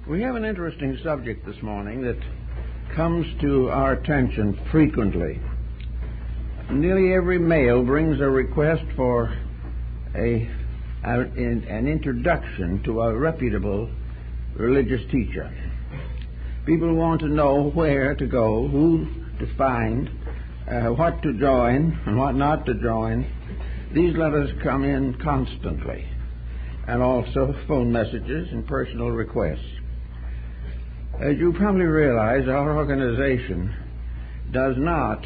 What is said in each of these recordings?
We have an interesting subject this morning that comes to our attention frequently. Nearly every male brings a request for an introduction to a reputable religious teacher. People want to know where to go, who to find, what to join and what not to join. These letters come in constantly, and also phone messages and personal requests. As you probably realize, our organization does not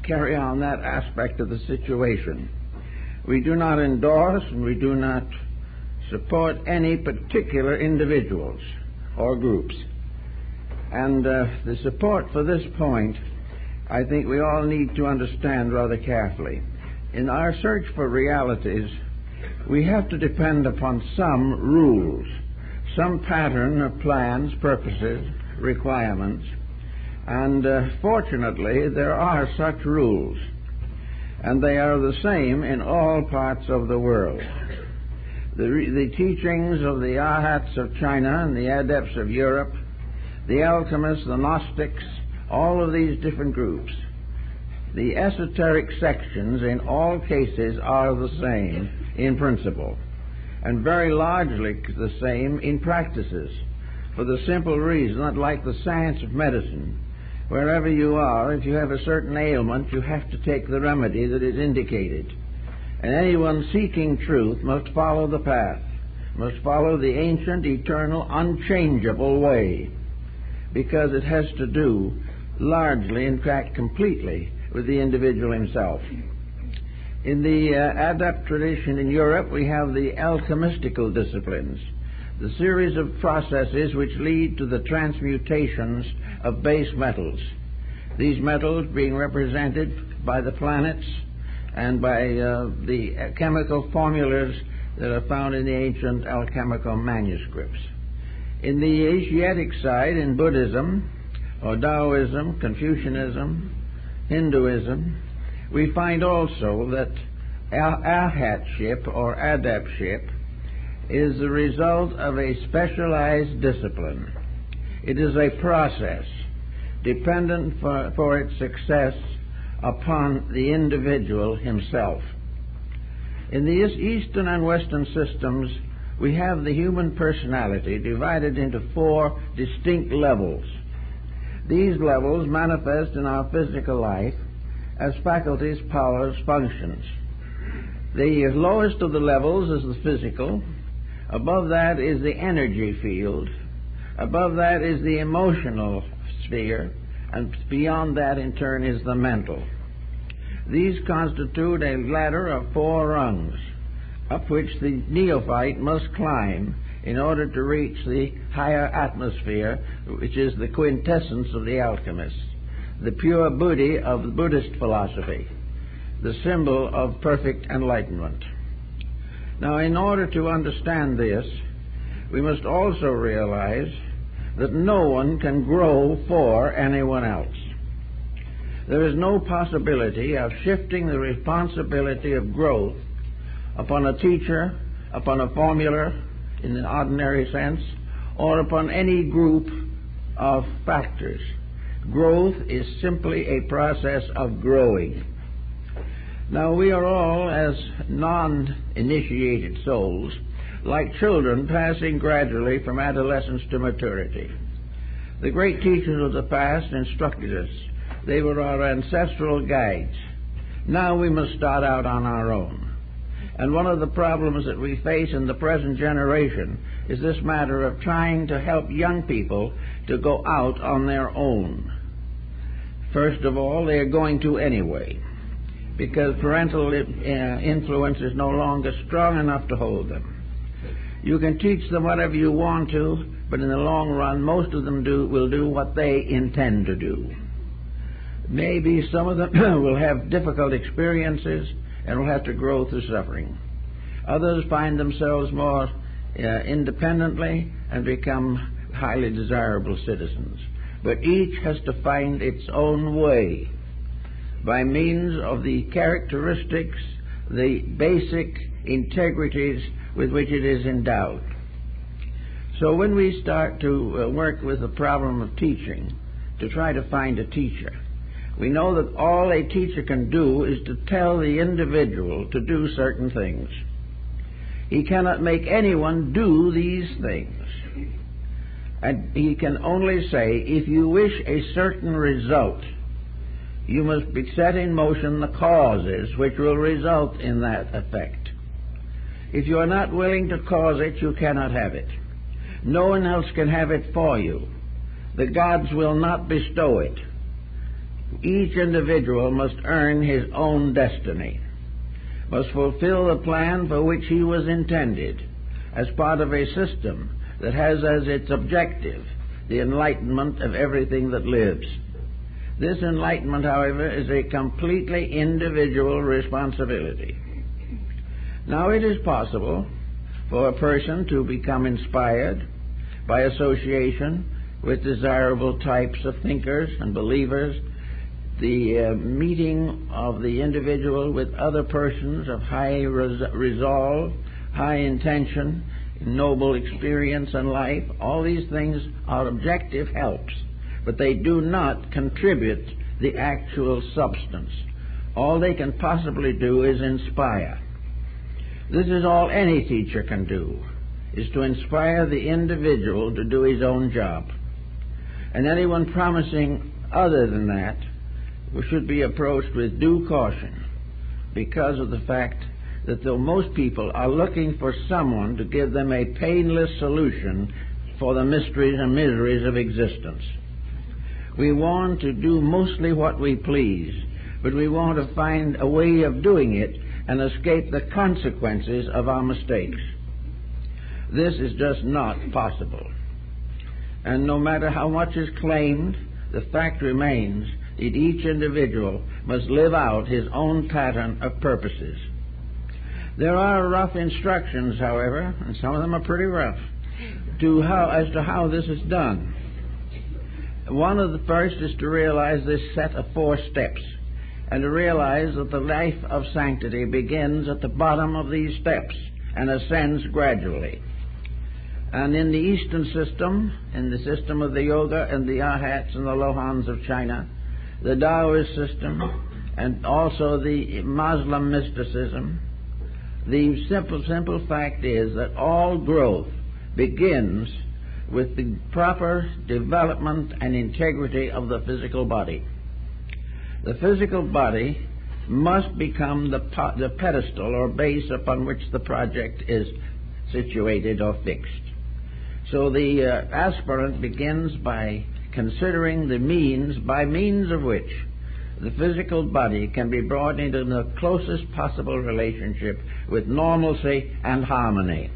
carry on that aspect of the situation. We do not endorse and we do not support any particular individuals or groups. And the support for this point, I think we all need to understand rather carefully. In our search for realities, we have to depend upon some rules, some pattern of plans, purposes, requirements, and fortunately there are such rules, and they are the same in all parts of the world. The teachings of the Arhats of China and the Adepts of Europe, the alchemists, the Gnostics, all of these different groups, the esoteric sections in all cases are the same in principle, and very largely the same in practices, for the simple reason that, like the science of medicine, wherever you are, if you have a certain ailment, you have to take the remedy that is indicated. And anyone seeking truth must follow the path, must follow the ancient, eternal, unchangeable way, because it has to do largely, in fact completely, with the individual himself. In the adept tradition in Europe, we have the alchemistical disciplines, the series of processes which lead to the transmutations of base metals. These metals being represented by the planets and by the chemical formulas that are found in the ancient alchemical manuscripts. In the Asiatic side, in Buddhism, or Taoism, Confucianism, Hinduism, we find also that arhatship or adeptship is the result of a specialized discipline. It is a process dependent for its success upon the individual himself. In the Eastern and Western systems, we have the human personality divided into 4 distinct levels. These levels manifest in our physical life as faculties, powers, functions. The lowest of the levels is the physical. Above that is the energy field. Above that is the emotional sphere. And beyond that, in turn, is the mental. These constitute a ladder of 4 rungs, up which the neophyte must climb in order to reach the higher atmosphere, which is the quintessence of the alchemists, the pure Buddhi of the Buddhist philosophy, the symbol of perfect enlightenment. Now, in order to understand this, we must also realize that no one can grow for anyone else. There is no possibility of shifting the responsibility of growth upon a teacher, upon a formula in the ordinary sense, or upon any group of factors. Growth is simply a process of growing. Now, we are all, as non-initiated souls, like children passing gradually from adolescence to maturity. The great teachers of the past instructed us. They were our ancestral guides. Now we must start out on our own. And one of the problems that we face in the present generation is this matter of trying to help young people to go out on their own. First of all, they are going to anyway, because parental influence is no longer strong enough to hold them. You can teach them whatever you want to, but in the long run, most of them will do what they intend to do. Maybe some of them will have difficult experiences and will have to grow through suffering. Others find themselves more independently and become highly desirable citizens. But each has to find its own way by means of the characteristics, the basic integrities with which it is endowed. So when we start to work with the problem of teaching, to try to find a teacher, we know that all a teacher can do is to tell the individual to do certain things. He cannot make anyone do these things. And he can only say, if you wish a certain result, you must be set in motion the causes which will result in that effect. If you are not willing to cause it, you cannot have it. No one else can have it for you. The gods will not bestow it. Each individual must earn his own destiny, must fulfill the plan for which he was intended, as part of a system that has as its objective the enlightenment of everything that lives. This enlightenment, however, is a completely individual responsibility. Now, it is possible for a person to become inspired by association with desirable types of thinkers and believers, the meeting of the individual with other persons of high resolve, high intention, noble experience in life. All these things are objective helps, but they do not contribute the actual substance. All they can possibly do is inspire. This is all any teacher can do, is to inspire the individual to do his own job. And anyone promising other than that should be approached with due caution, because of the fact that though most people are looking for someone to give them a painless solution for the mysteries and miseries of existence. We want to do mostly what we please, but we want to find a way of doing it and escape the consequences of our mistakes. This is just not possible. And no matter how much is claimed, the fact remains that each individual must live out his own pattern of purposes. There are rough instructions, however, and some of them are pretty rough, as to how this is done. One of the first is to realize this set of 4 steps, and to realize that the life of sanctity begins at the bottom of these steps and ascends gradually. And in the Eastern system, in the system of the Yoga and the Arhats and the Lohans of China, the Taoist system, and also the Muslim mysticism, the simple fact is that all growth begins with the proper development and integrity of the physical body. The physical body must become the pedestal or base upon which the project is situated or fixed. So the aspirant begins by considering the means by means of which the physical body can be brought into the closest possible relationship with normalcy and harmony.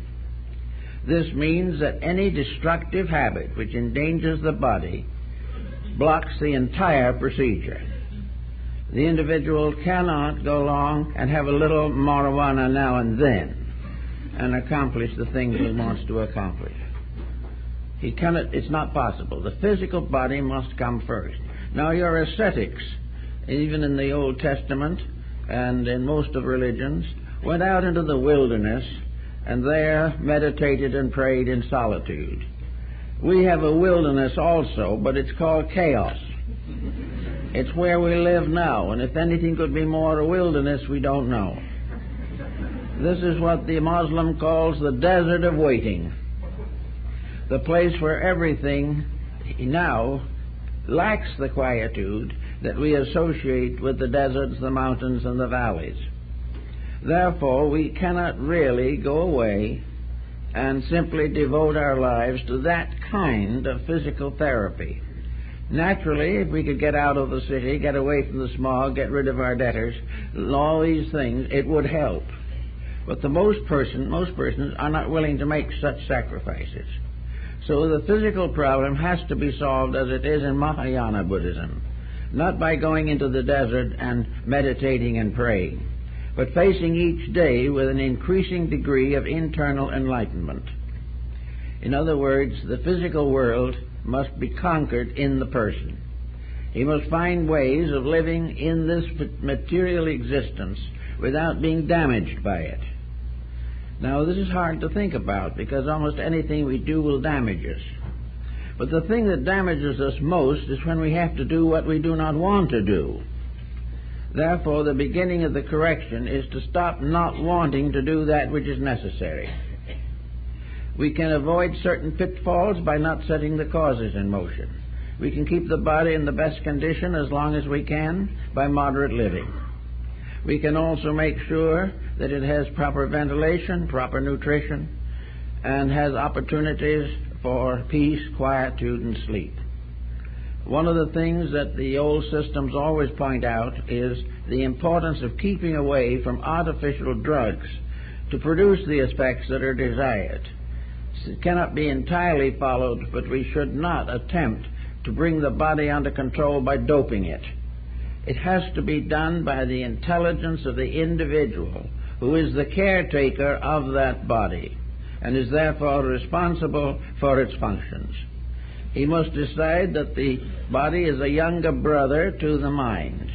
This means that any destructive habit which endangers the body blocks the entire procedure. The individual cannot go along and have a little marijuana now and then and accomplish the things he wants to accomplish. He cannot, it's not possible. The physical body must come first. Now, your ascetics, even in the Old Testament and in most of religions, went out into the wilderness and there meditated and prayed in solitude. We have a wilderness also, but it's called chaos. It's where we live now, and if anything could be more a wilderness, we don't know. This is what the Muslim calls the desert of waiting, the place where everything now lacks the quietude that we associate with the deserts, the mountains, and the valleys. Therefore, we cannot really go away and simply devote our lives to that kind of physical therapy. Naturally, if we could get out of the city, get away from the smog, get rid of our debtors, all these things, it would help. But most persons are not willing to make such sacrifices. So the physical problem has to be solved as it is in Mahayana Buddhism, not by going into the desert and meditating and praying, but facing each day with an increasing degree of internal enlightenment. In other words, the physical world must be conquered in the person. He must find ways of living in this material existence without being damaged by it. Now, this is hard to think about because almost anything we do will damage us. But the thing that damages us most is when we have to do what we do not want to do. Therefore, the beginning of the correction is to stop not wanting to do that which is necessary. We can avoid certain pitfalls by not setting the causes in motion. We can keep the body in the best condition as long as we can by moderate living. We can also make sure that it has proper ventilation, proper nutrition, and has opportunities for peace, quietude, and sleep. One of the things that the old systems always point out is the importance of keeping away from artificial drugs to produce the effects that are desired. It cannot be entirely followed, but we should not attempt to bring the body under control by doping it. It has to be done by the intelligence of the individual who is the caretaker of that body and is therefore responsible for its functions. He must decide that the body is a younger brother to the mind,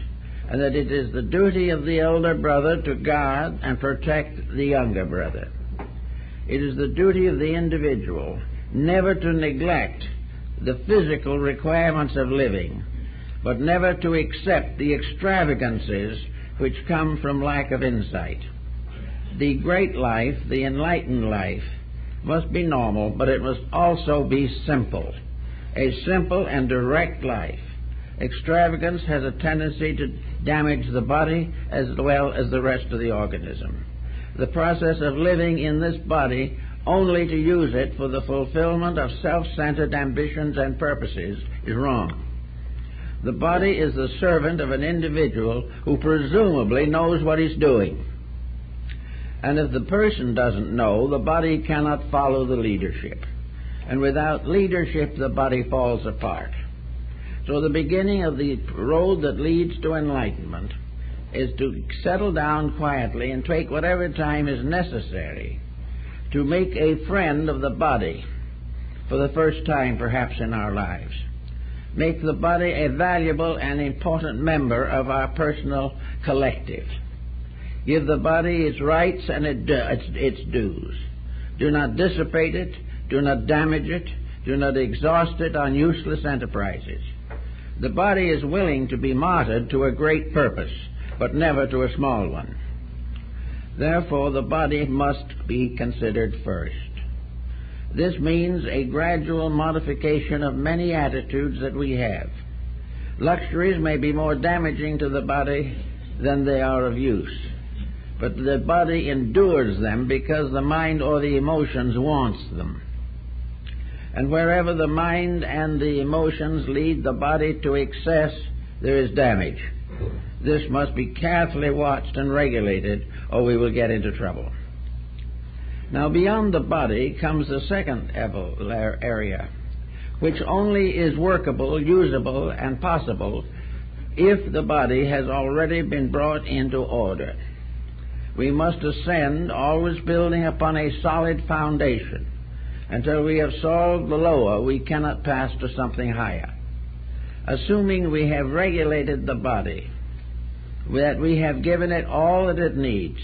and that it is the duty of the elder brother to guard and protect the younger brother. It is the duty of the individual never to neglect the physical requirements of living, but never to accept the extravagances which come from lack of insight. The great life, the enlightened life, must be normal, but it must also be simple. A simple and direct life. Extravagance has a tendency to damage the body as well as the rest of the organism. The process of living in this body only to use it for the fulfillment of self-centered ambitions and purposes is wrong. The body is the servant of an individual who presumably knows what he's doing. And if the person doesn't know, the body cannot follow the leadership. And without leadership, the body falls apart. So the beginning of the road that leads to enlightenment is to settle down quietly and take whatever time is necessary to make a friend of the body for the first time perhaps in our lives. Make the body a valuable and important member of our personal collective. Give the body its rights and its dues. Do not dissipate it. Do not damage it. Do not exhaust it on useless enterprises. The body is willing to be martyred to a great purpose, but never to a small one. Therefore, the body must be considered first. This means a gradual modification of many attitudes that we have. Luxuries may be more damaging to the body than they are of use, but the body endures them because the mind or the emotions wants them. And wherever the mind and the emotions lead the body to excess, there is damage. This must be carefully watched and regulated, or we will get into trouble. Now, beyond the body comes the second area, which only is workable, usable, and possible if the body has already been brought into order. We must ascend, always building upon a solid foundation. Until we have solved the lower, we cannot pass to something higher. Assuming we have regulated the body, that we have given it all that it needs,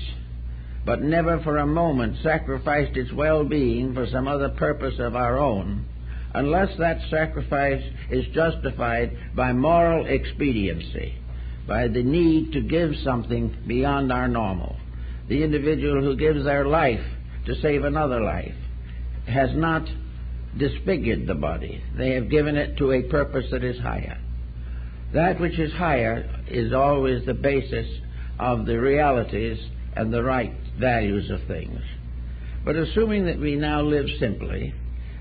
but never for a moment sacrificed its well-being for some other purpose of our own, unless that sacrifice is justified by moral expediency, by the need to give something beyond our normal. The individual who gives their life to save another life has not disfigured the body. They have given it to a purpose that is higher. That which is higher is always the basis of the realities and the right values of things. But assuming that we now live simply,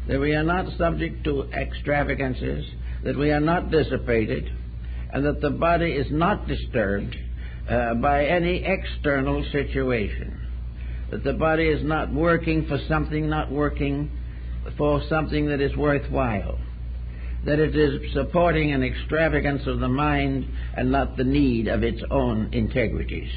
that we are not subject to extravagances, that we are not dissipated, and that the body is not disturbed by any external situation, that the body is not working for something, not working for something that is worthwhile, that it is supporting an extravagance of the mind and not the need of its own integrities.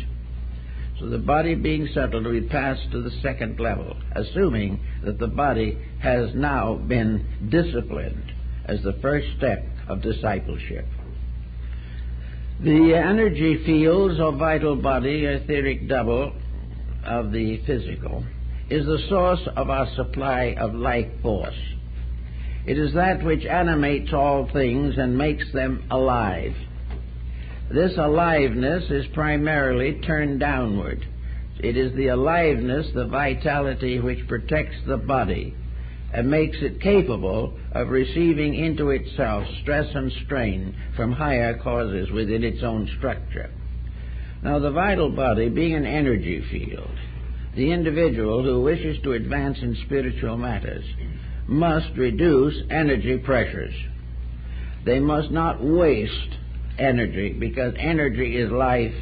So the body being settled, we pass to the second level, assuming that the body has now been disciplined as the first step of discipleship. The energy fields of vital body, etheric double of the physical, is the source of our supply of life force. It is that which animates all things and makes them alive. This aliveness is primarily turned downward. It is the aliveness, the vitality, which protects the body and makes it capable of receiving into itself stress and strain from higher causes within its own structure. Now, the vital body being an energy field, the individual who wishes to advance in spiritual matters must reduce energy pressures. They must not waste energy, because energy is life,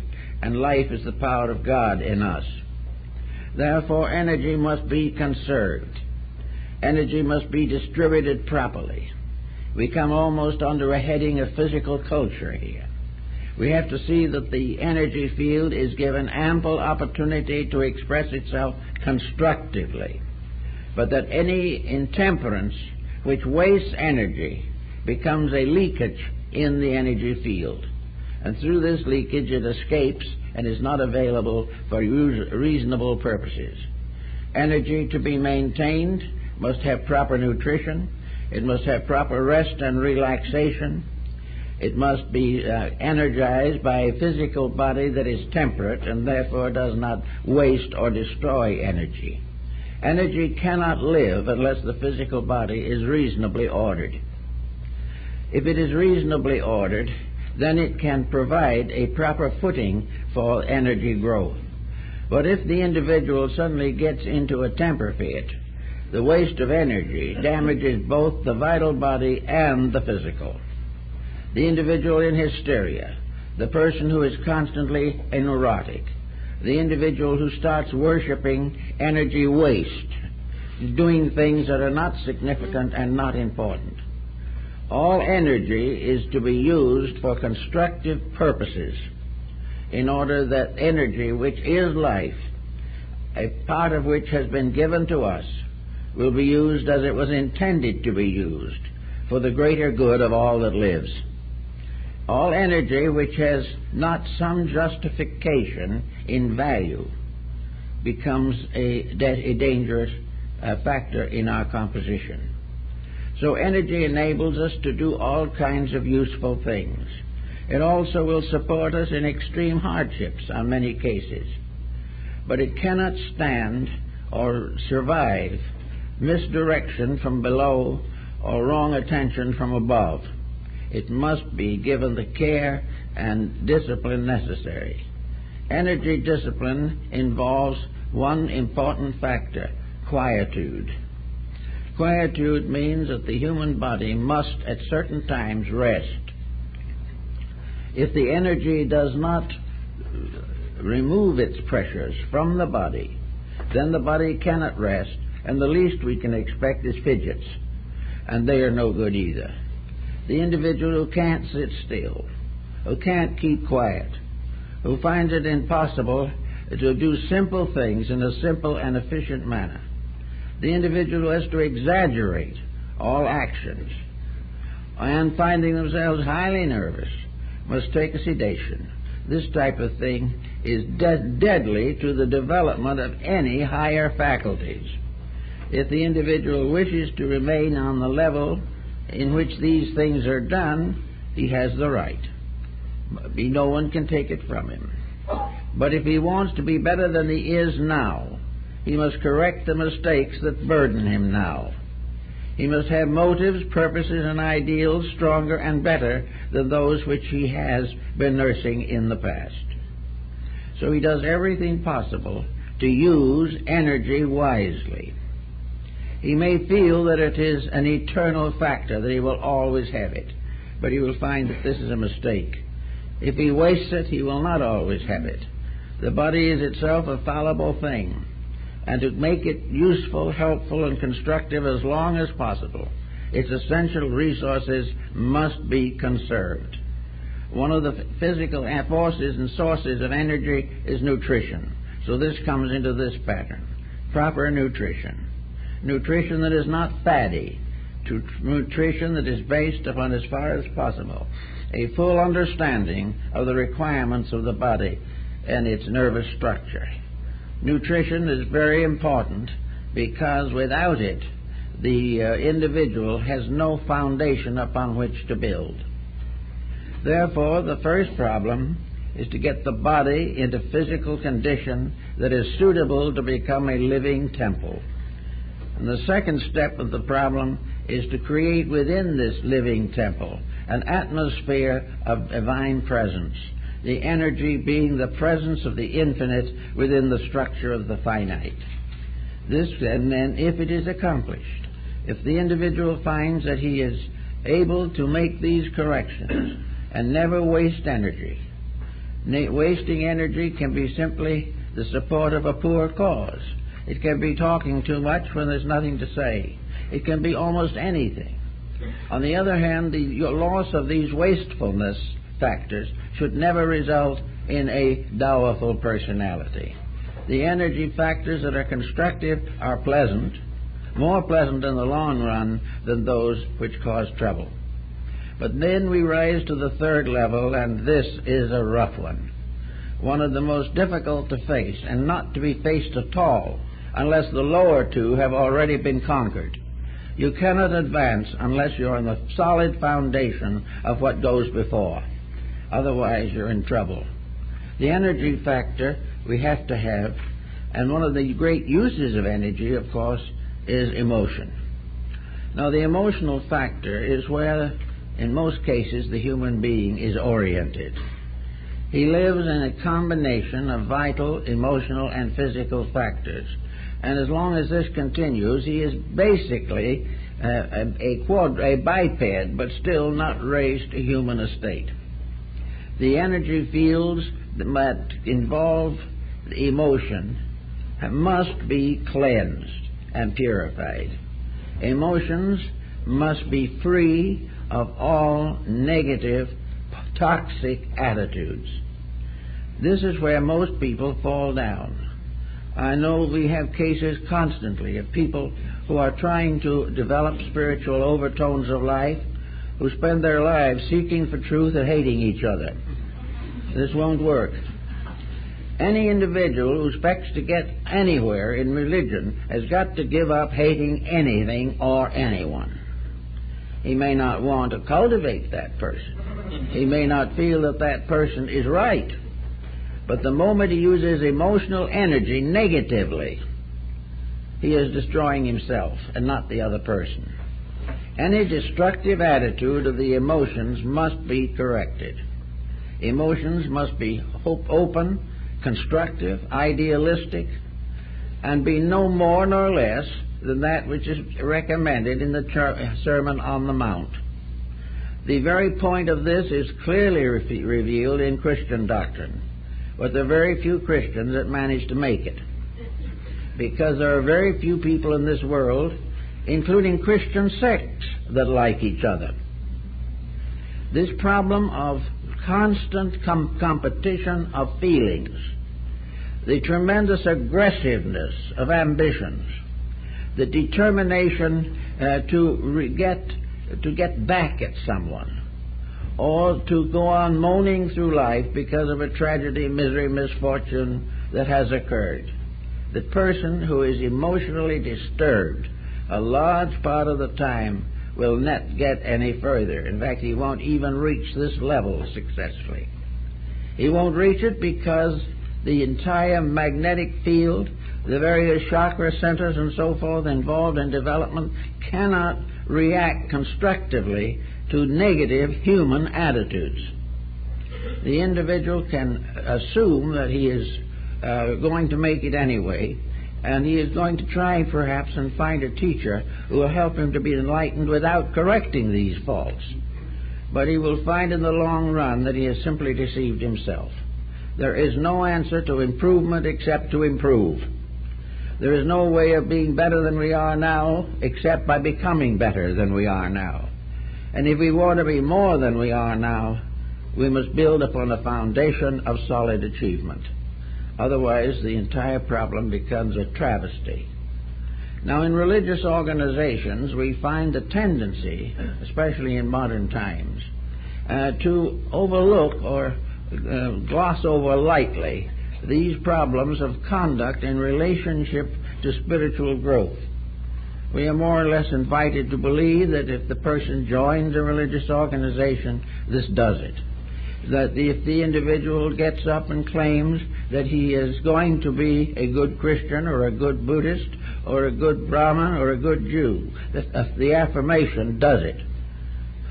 and life is the power of God in us. Therefore, energy must be conserved. Energy must be distributed properly. We come almost under a heading of physical culture here. We have to see that the energy field is given ample opportunity to express itself constructively, but that any intemperance which wastes energy becomes a leakage in the energy field, and through this leakage it escapes and is not available for reasonable purposes. Energy to be maintained must have proper nutrition. It must have proper rest and relaxation. It must be energized by a physical body that is temperate and therefore does not waste or destroy energy. Energy cannot live unless the physical body is reasonably ordered. If it is reasonably ordered, then it can provide a proper footing for energy growth. But if the individual suddenly gets into a temper fit, the waste of energy damages both the vital body and the physical. The individual in hysteria, the person who is constantly a neurotic, the individual who starts worshiping energy waste, doing things that are not significant and not important. All energy is to be used for constructive purposes, in order that energy, which is life, a part of which has been given to us, will be used as it was intended to be used, for the greater good of all that lives. All energy which has not some justification in value becomes a dangerous factor in our composition. So energy enables us to do all kinds of useful things. It also will support us in extreme hardships on many cases. But it cannot stand or survive misdirection from below or wrong attention from above. It must be given the care and discipline necessary. Energy discipline involves one important factor: quietude. Quietude means that the human body must at certain times rest. If the energy does not remove its pressures from the body, then the body cannot rest, and the least we can expect is fidgets, and they are no good either. The individual who can't sit still, who can't keep quiet, who finds it impossible to do simple things in a simple and efficient manner, the individual has to exaggerate all actions, and finding themselves highly nervous, must take a sedation. This type of thing is deadly to the development of any higher faculties. If the individual wishes to remain on the level in which these things are done, he has the right. No one can take it from him. But if he wants to be better than he is now, he must correct the mistakes that burden him now. He must have motives, purposes, and ideals stronger and better than those which he has been nursing in the past. So he does everything possible to use energy wisely. He may feel that it is an eternal factor, that he will always have it, but he will find that this is a mistake. If he wastes it, he will not always have it. The body is itself a fallible thing, and to make it useful, helpful, and constructive as long as possible, its essential resources must be conserved. One of the physical forces and sources of energy is nutrition. So this comes into this pattern. Proper nutrition. Nutrition that is not fatty. Nutrition that is based upon, as far as possible, a full understanding of the requirements of the body and its nervous structure. Nutrition is very important because without it, the individual has no foundation upon which to build. Therefore, the first problem is to get the body into physical condition that is suitable to become a living temple. And the second step of the problem is to create within this living temple an atmosphere of divine presence, the energy being the presence of the infinite within the structure of the finite. This, and then, if it is accomplished, if the individual finds that he is able to make these corrections and never waste energy. Wasting energy can be simply the support of a poor cause. It can be talking too much when there's nothing to say. It can be almost anything. On the other hand, the loss of these wastefulness factors should never result in a dowerful personality. The energy factors that are constructive are pleasant, more pleasant in the long run than those which cause trouble. But then we rise to the third level, and this is a rough one of the most difficult to face, and not to be faced at all unless the lower two have already been conquered. You cannot advance unless you're on the solid foundation of what goes before. Otherwise, you're in trouble. The energy factor we have to have, and one of the great uses of energy, of course, is emotion. Now, the emotional factor is where, in most cases, the human being is oriented. He lives in a combination of vital, emotional, and physical factors. And as long as this continues, he is basically a biped, but still not raised to human estate. The energy fields that involve emotion must be cleansed and purified. Emotions must be free of all negative, toxic attitudes. This is where most people fall down. I know we have cases constantly of people who are trying to develop spiritual overtones of life, who spend their lives seeking for truth and hating each other. This won't work. Any individual who expects to get anywhere in religion has got to give up hating anything or anyone. He may not want to cultivate that person. He may not feel that that person is right. But the moment he uses emotional energy negatively, he is destroying himself and not the other person. Any destructive attitude of the emotions must be corrected. Emotions must be open, constructive, idealistic, and be no more nor less than that which is recommended in the Sermon on the Mount. The very point of this is clearly revealed in Christian doctrine, but there are very few Christians that manage to make it, because there are very few people in this world, including Christian sects, that like each other. This problem of constant competition of feelings, the tremendous aggressiveness of ambitions, the determination to get back at someone, or to go on moaning through life because of a tragedy, misery, misfortune that has occurred. The person who is emotionally disturbed a large part of the time will not get any further. In fact, he won't even reach this level successfully. He won't reach it because the entire magnetic field, the various chakra centers and so forth involved in development cannot react constructively to negative human attitudes. The individual can assume that he is going to make it anyway, and he is going to try perhaps and find a teacher who will help him to be enlightened without correcting these faults. But he will find in the long run that he has simply deceived himself. There is no answer to improvement except to improve. There is no way of being better than we are now except by becoming better than we are now. And if we want to be more than we are now, we must build upon a foundation of solid achievement. Otherwise, the entire problem becomes a travesty. Now, in religious organizations, we find a tendency, especially in modern times, to overlook or gloss over lightly these problems of conduct in relationship to spiritual growth. We are more or less invited to believe that if the person joins a religious organization, this does it. That if the individual gets up and claims that he is going to be a good Christian or a good Buddhist or a good Brahmin or a good Jew, that the affirmation does it.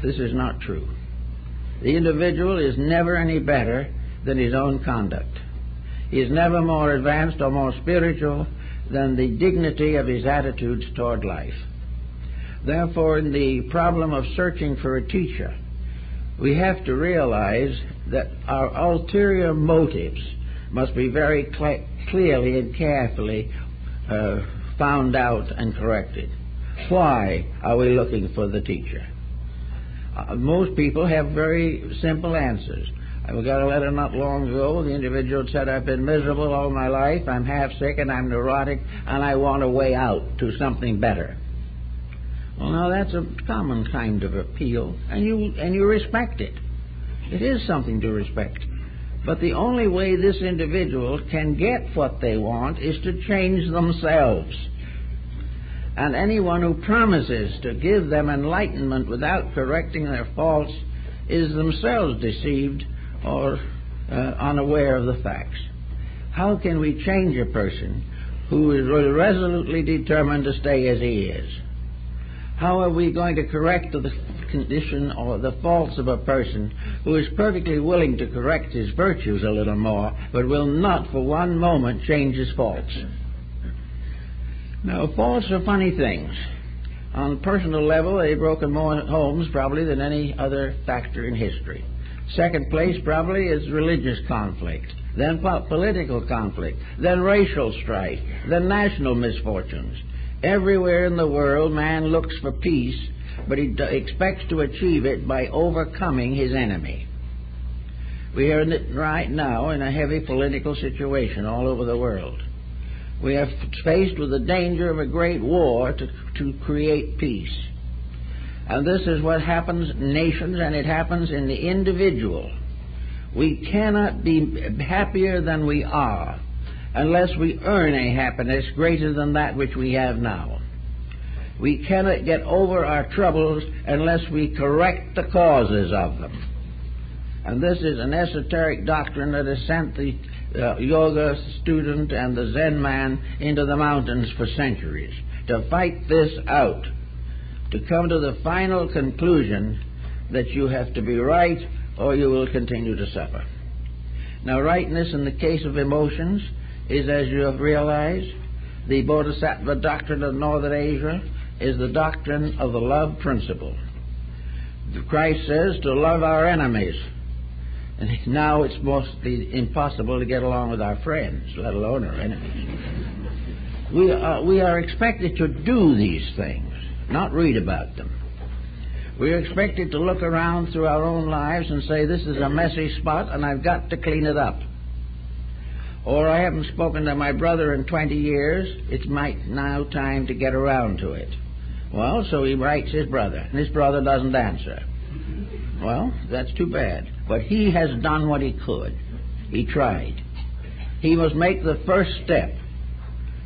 This is not true. The individual is never any better than his own conduct. He is never more advanced or more spiritual than the dignity of his attitudes toward life. Therefore, in the problem of searching for a teacher, we have to realize that our ulterior motives must be very clearly and carefully found out and corrected. Why are we looking for the teacher? Most people have very simple answers. I got a letter not long ago. The individual said, I've been miserable all my life, I'm half sick and I'm neurotic, and I want a way out to something better. Well, now that's a common kind of appeal, and you respect it. It is something to respect. But the only way this individual can get what they want is to change themselves. And anyone who promises to give them enlightenment without correcting their faults is themselves deceived or unaware of the facts. How can we change a person who is resolutely determined to stay as he is? How are we going to correct the condition or the faults of a person who is perfectly willing to correct his virtues a little more, but will not for one moment change his faults? Now, faults are funny things. On a personal level, they've broken more homes probably than any other factor in history. Second place probably is religious conflict, then political conflict, then racial strife, then national misfortunes. Everywhere in the world, man looks for peace, but he expects to achieve it by overcoming his enemy. We are right now in a heavy political situation all over the world. We are faced with the danger of a great war to create peace. And this is what happens in nations, and it happens in the individual. We cannot be happier than we are unless we earn a happiness greater than that which we have now. We cannot get over our troubles unless we correct the causes of them. And this is an esoteric doctrine that has sent the yoga student and the Zen man into the mountains for centuries, to fight this out, to come to the final conclusion that you have to be right or you will continue to suffer. Now, rightness in the case of emotions is, as you have realized, the Bodhisattva doctrine of Northern Asia is the doctrine of the love principle. Christ says to love our enemies. And now it's mostly impossible to get along with our friends, let alone our enemies. We are expected to do these things, not read about them. We are expected to look around through our own lives and say, this is a messy spot and I've got to clean it up. Or I haven't spoken to my brother in 20 years, it's now time to get around to it. Well, so he writes his brother, and his brother doesn't answer. Well, that's too bad. But he has done what he could. He tried. He must make the first step.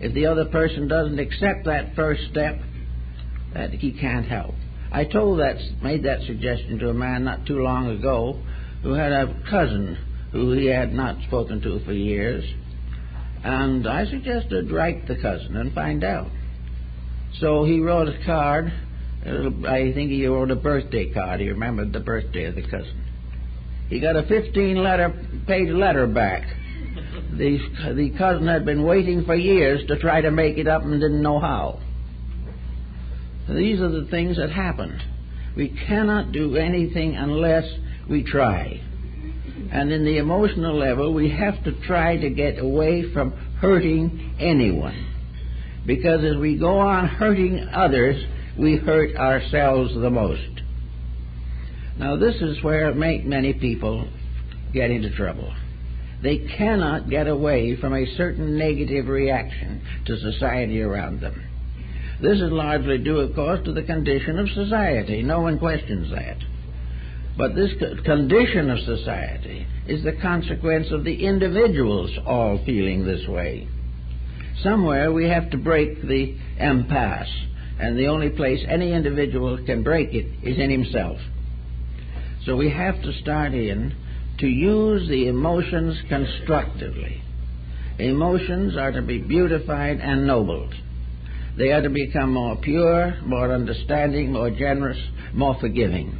If the other person doesn't accept that first step, that he can't help. I made that suggestion to a man not too long ago who had a cousin who he had not spoken to for years. And I suggested write the cousin and find out. So he wrote a card. I think he wrote a birthday card. He remembered the birthday of the cousin. He got a 15-page letter back. The cousin had been waiting for years to try to make it up and didn't know how. These are the things that happen. We cannot do anything unless we try. And in the emotional level, we have to try to get away from hurting anyone. Because as we go on hurting others, we hurt ourselves the most. Now, this is where many people get into trouble. They cannot get away from a certain negative reaction to society around them. This is largely due, of course, to the condition of society. No one questions that. But this condition of society is the consequence of the individuals all feeling this way. Somewhere we have to break the impasse, and the only place any individual can break it is in himself. So we have to start in to use the emotions constructively. Emotions are to be beautified and nobled. They are to become more pure, more understanding, more generous, more forgiving.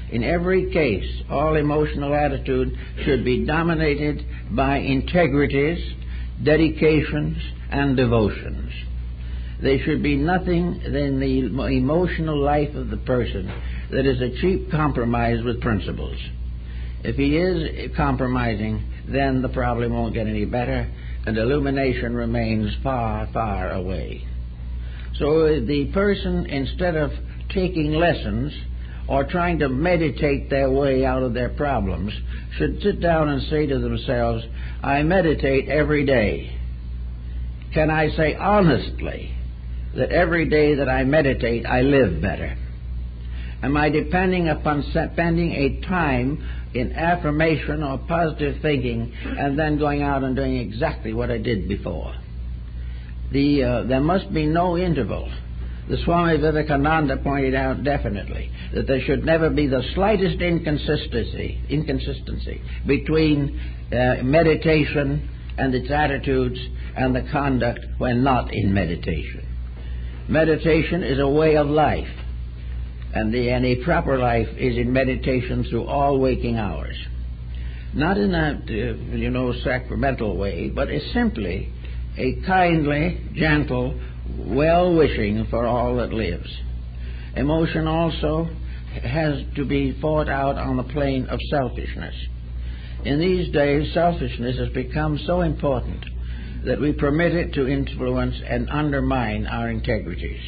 In every case, all emotional attitude should be dominated by integrities, dedications, and devotions. There should be nothing in the emotional life of the person that is a cheap compromise with principles. If he is compromising, then the problem won't get any better, and illumination remains far, far away. So the person, instead of taking lessons or trying to meditate their way out of their problems, should sit down and say to themselves, I meditate every day. Can I say honestly that every day that I meditate, I live better? Am I depending upon spending a time in affirmation or positive thinking and then going out and doing exactly what I did before? There must be no interval. The Swami Vivekananda pointed out definitely that there should never be the slightest inconsistency between meditation and its attitudes and the conduct when not in meditation. Meditation is a way of life, and a proper life is in meditation through all waking hours. Not in a sacramental way, but it's simply a kindly, gentle, well-wishing for all that lives. Emotion also has to be fought out on the plane of selfishness. In these days, selfishness has become so important that we permit it to influence and undermine our integrities.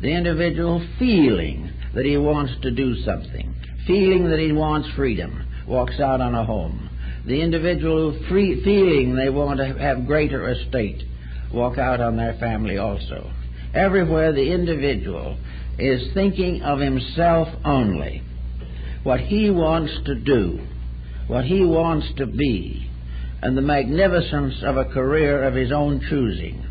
The individual feeling that he wants to do something, feeling that he wants freedom, walks out on a home. The individual feeling they want to have greater estate, walk out on their family also. Everywhere the individual is thinking of himself only, what he wants to do, what he wants to be, and the magnificence of a career of his own choosing.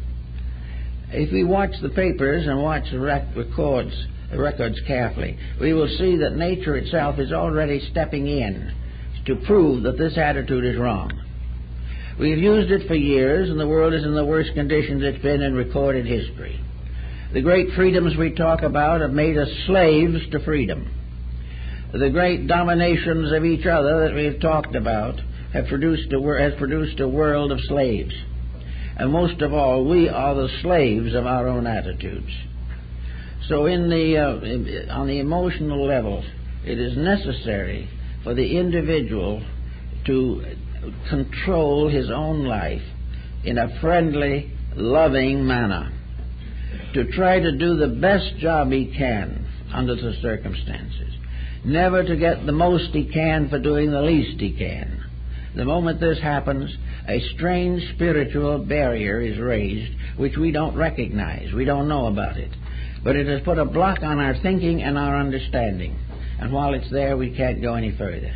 If we watch the papers and watch the records carefully, we will see that nature itself is already stepping in to prove that this attitude is wrong. We've used it for years, and the world is in the worst conditions it's been in recorded history. The great freedoms we talk about have made us slaves to freedom. The great dominations of each other that we've talked about has produced a world of slaves. And most of all, we are the slaves of our own attitudes. So on the emotional level, it is necessary for the individual to control his own life in a friendly, loving manner, to try to do the best job he can under the circumstances, never to get the most he can for doing the least he can. The moment this happens, a strange spiritual barrier is raised which we don't recognize, we don't know about it, but it has put a block on our thinking and our understanding, and while it's there we can't go any further.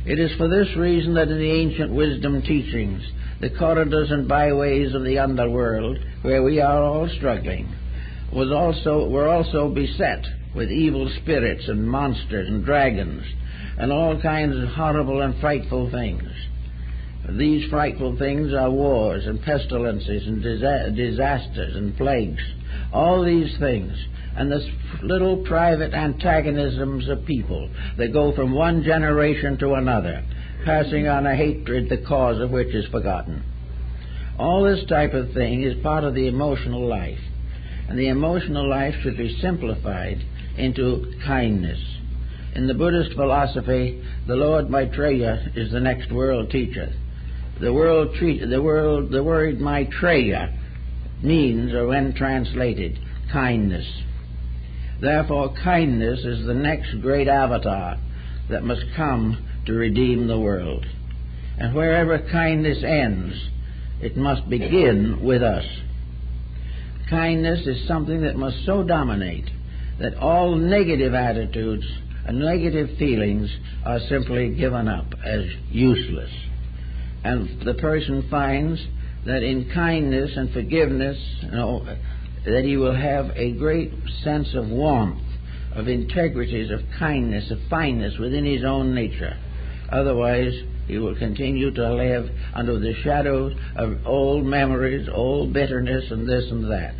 It is for this reason that in the ancient wisdom teachings, the corridors and byways of the underworld, where we are all struggling, were also beset with evil spirits and monsters and dragons and all kinds of horrible and frightful things. These frightful things are wars and pestilences and disasters and plagues, all these things, and the little private antagonisms of people that go from one generation to another, passing on a hatred the cause of which is forgotten. All this type of thing is part of the emotional life, and the emotional life should be simplified into kindness. In the Buddhist philosophy, the Lord Maitreya is the next world teacher. The word Maitreya means, or when translated, kindness. Therefore, kindness is the next great avatar that must come to redeem the world. And wherever kindness ends, it must begin with us. Kindness is something that must so dominate that all negative attitudes and negative feelings are simply given up as useless. And the person finds that in kindness and forgiveness, that he will have a great sense of warmth, of integrities, of kindness, of fineness within his own nature. Otherwise, he will continue to live under the shadow of old memories, old bitterness, and this and that.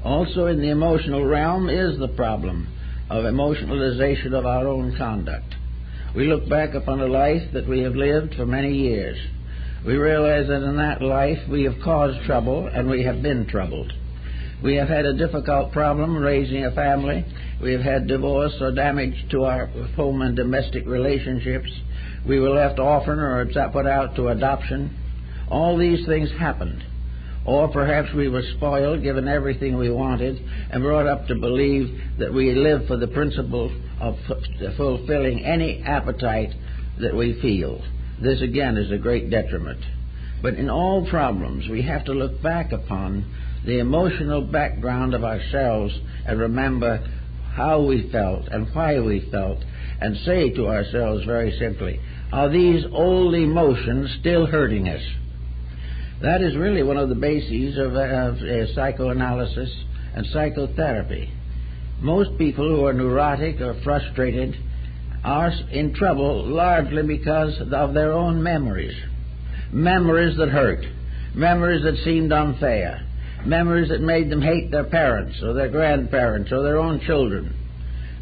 Also in the emotional realm is the problem of emotionalization of our own conduct. We look back upon a life that we have lived for many years. We realize that in that life we have caused trouble and we have been troubled. We have had a difficult problem raising a family. We have had divorce or damage to our home and domestic relationships. We were left orphan or put out to adoption. All these things happened. Or perhaps we were spoiled, given everything we wanted, and brought up to believe that we live for the principle of fulfilling any appetite that we feel. This again is a great detriment. But in all problems, we have to look back upon the emotional background of ourselves and remember how we felt and why we felt, and say to ourselves very simply, are these old emotions still hurting us? That is really one of the bases of psychoanalysis and psychotherapy. Most people who are neurotic or frustrated are in trouble largely because of their own memories. Memories that hurt. Memories that seemed unfair. Memories that made them hate their parents or their grandparents or their own children.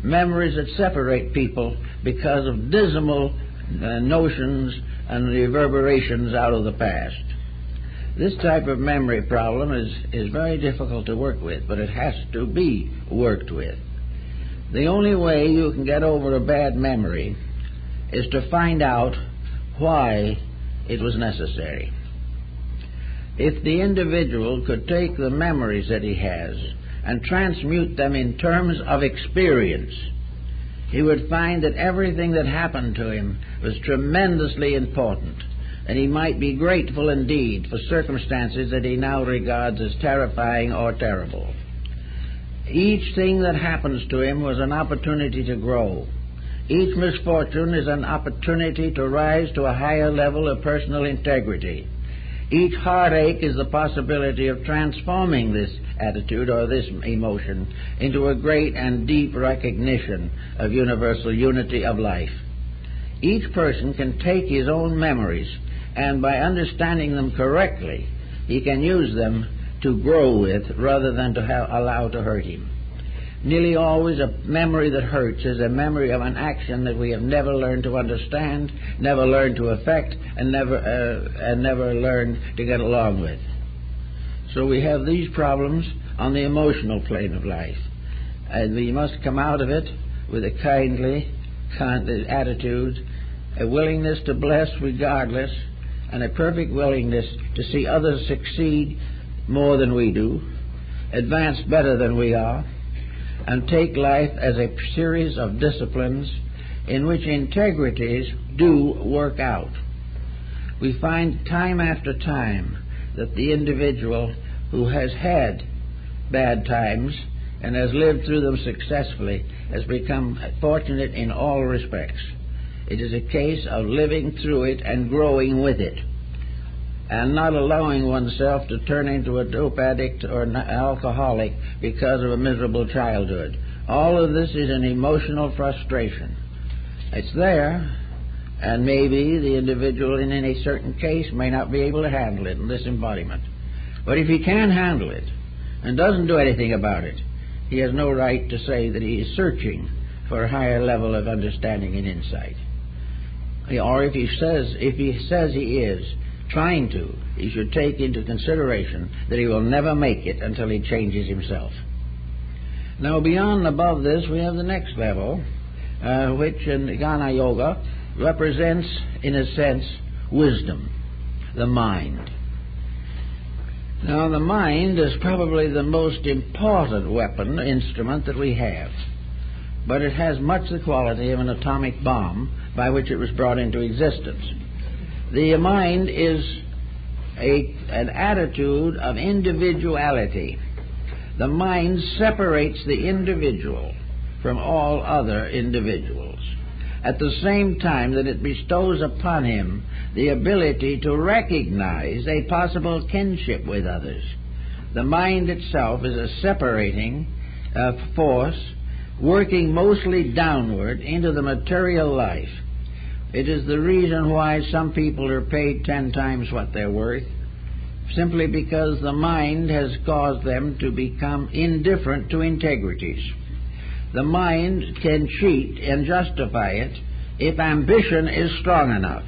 Memories that separate people because of dismal notions and reverberations out of the past. This type of memory problem is very difficult to work with, but it has to be worked with. The only way you can get over a bad memory is to find out why it was necessary. If the individual could take the memories that he has and transmute them in terms of experience, he would find that everything that happened to him was tremendously important, and he might be grateful indeed for circumstances that he now regards as terrifying or terrible. Each thing that happens to him was an opportunity to grow. Each misfortune is an opportunity to rise to a higher level of personal integrity. Each heartache is the possibility of transforming this attitude or this emotion into a great and deep recognition of universal unity of life. Each person can take his own memories, and by understanding them correctly, he can use them to grow with rather than to allow to hurt him. Nearly always a memory that hurts is a memory of an action that we have never learned to understand, never learned to affect, and never learned to get along with. So we have these problems on the emotional plane of life, and we must come out of it with a kindly attitude, a willingness to bless regardless, and a perfect willingness to see others succeed more than we do, advance better than we are, and take life as a series of disciplines in which integrities do work out. We find time after time that the individual who has had bad times and has lived through them successfully has become fortunate in all respects. It is a case of living through it and growing with it, and not allowing oneself to turn into a dope addict or an alcoholic because of a miserable childhood. All of this is an emotional frustration. It's there, and maybe the individual in any certain case may not be able to handle it in this embodiment. But if he can handle it and doesn't do anything about it, he has no right to say that he is searching for a higher level of understanding and insight. Or if he says he is trying to, he should take into consideration that he will never make it until he changes himself. Now, beyond and above this, we have the next level, which in Jnana Yoga represents, in a sense, wisdom, the mind. Now, the mind is probably the most important instrument that we have, but it has much the quality of an atomic bomb by which it was brought into existence. The mind is an attitude of individuality. The mind separates the individual from all other individuals, at the same time that it bestows upon him the ability to recognize a possible kinship with others. The mind itself is a separating force working mostly downward into the material life. It is the reason why some people are paid 10 times what they're worth, simply because the mind has caused them to become indifferent to integrities. The mind can cheat and justify it if ambition is strong enough.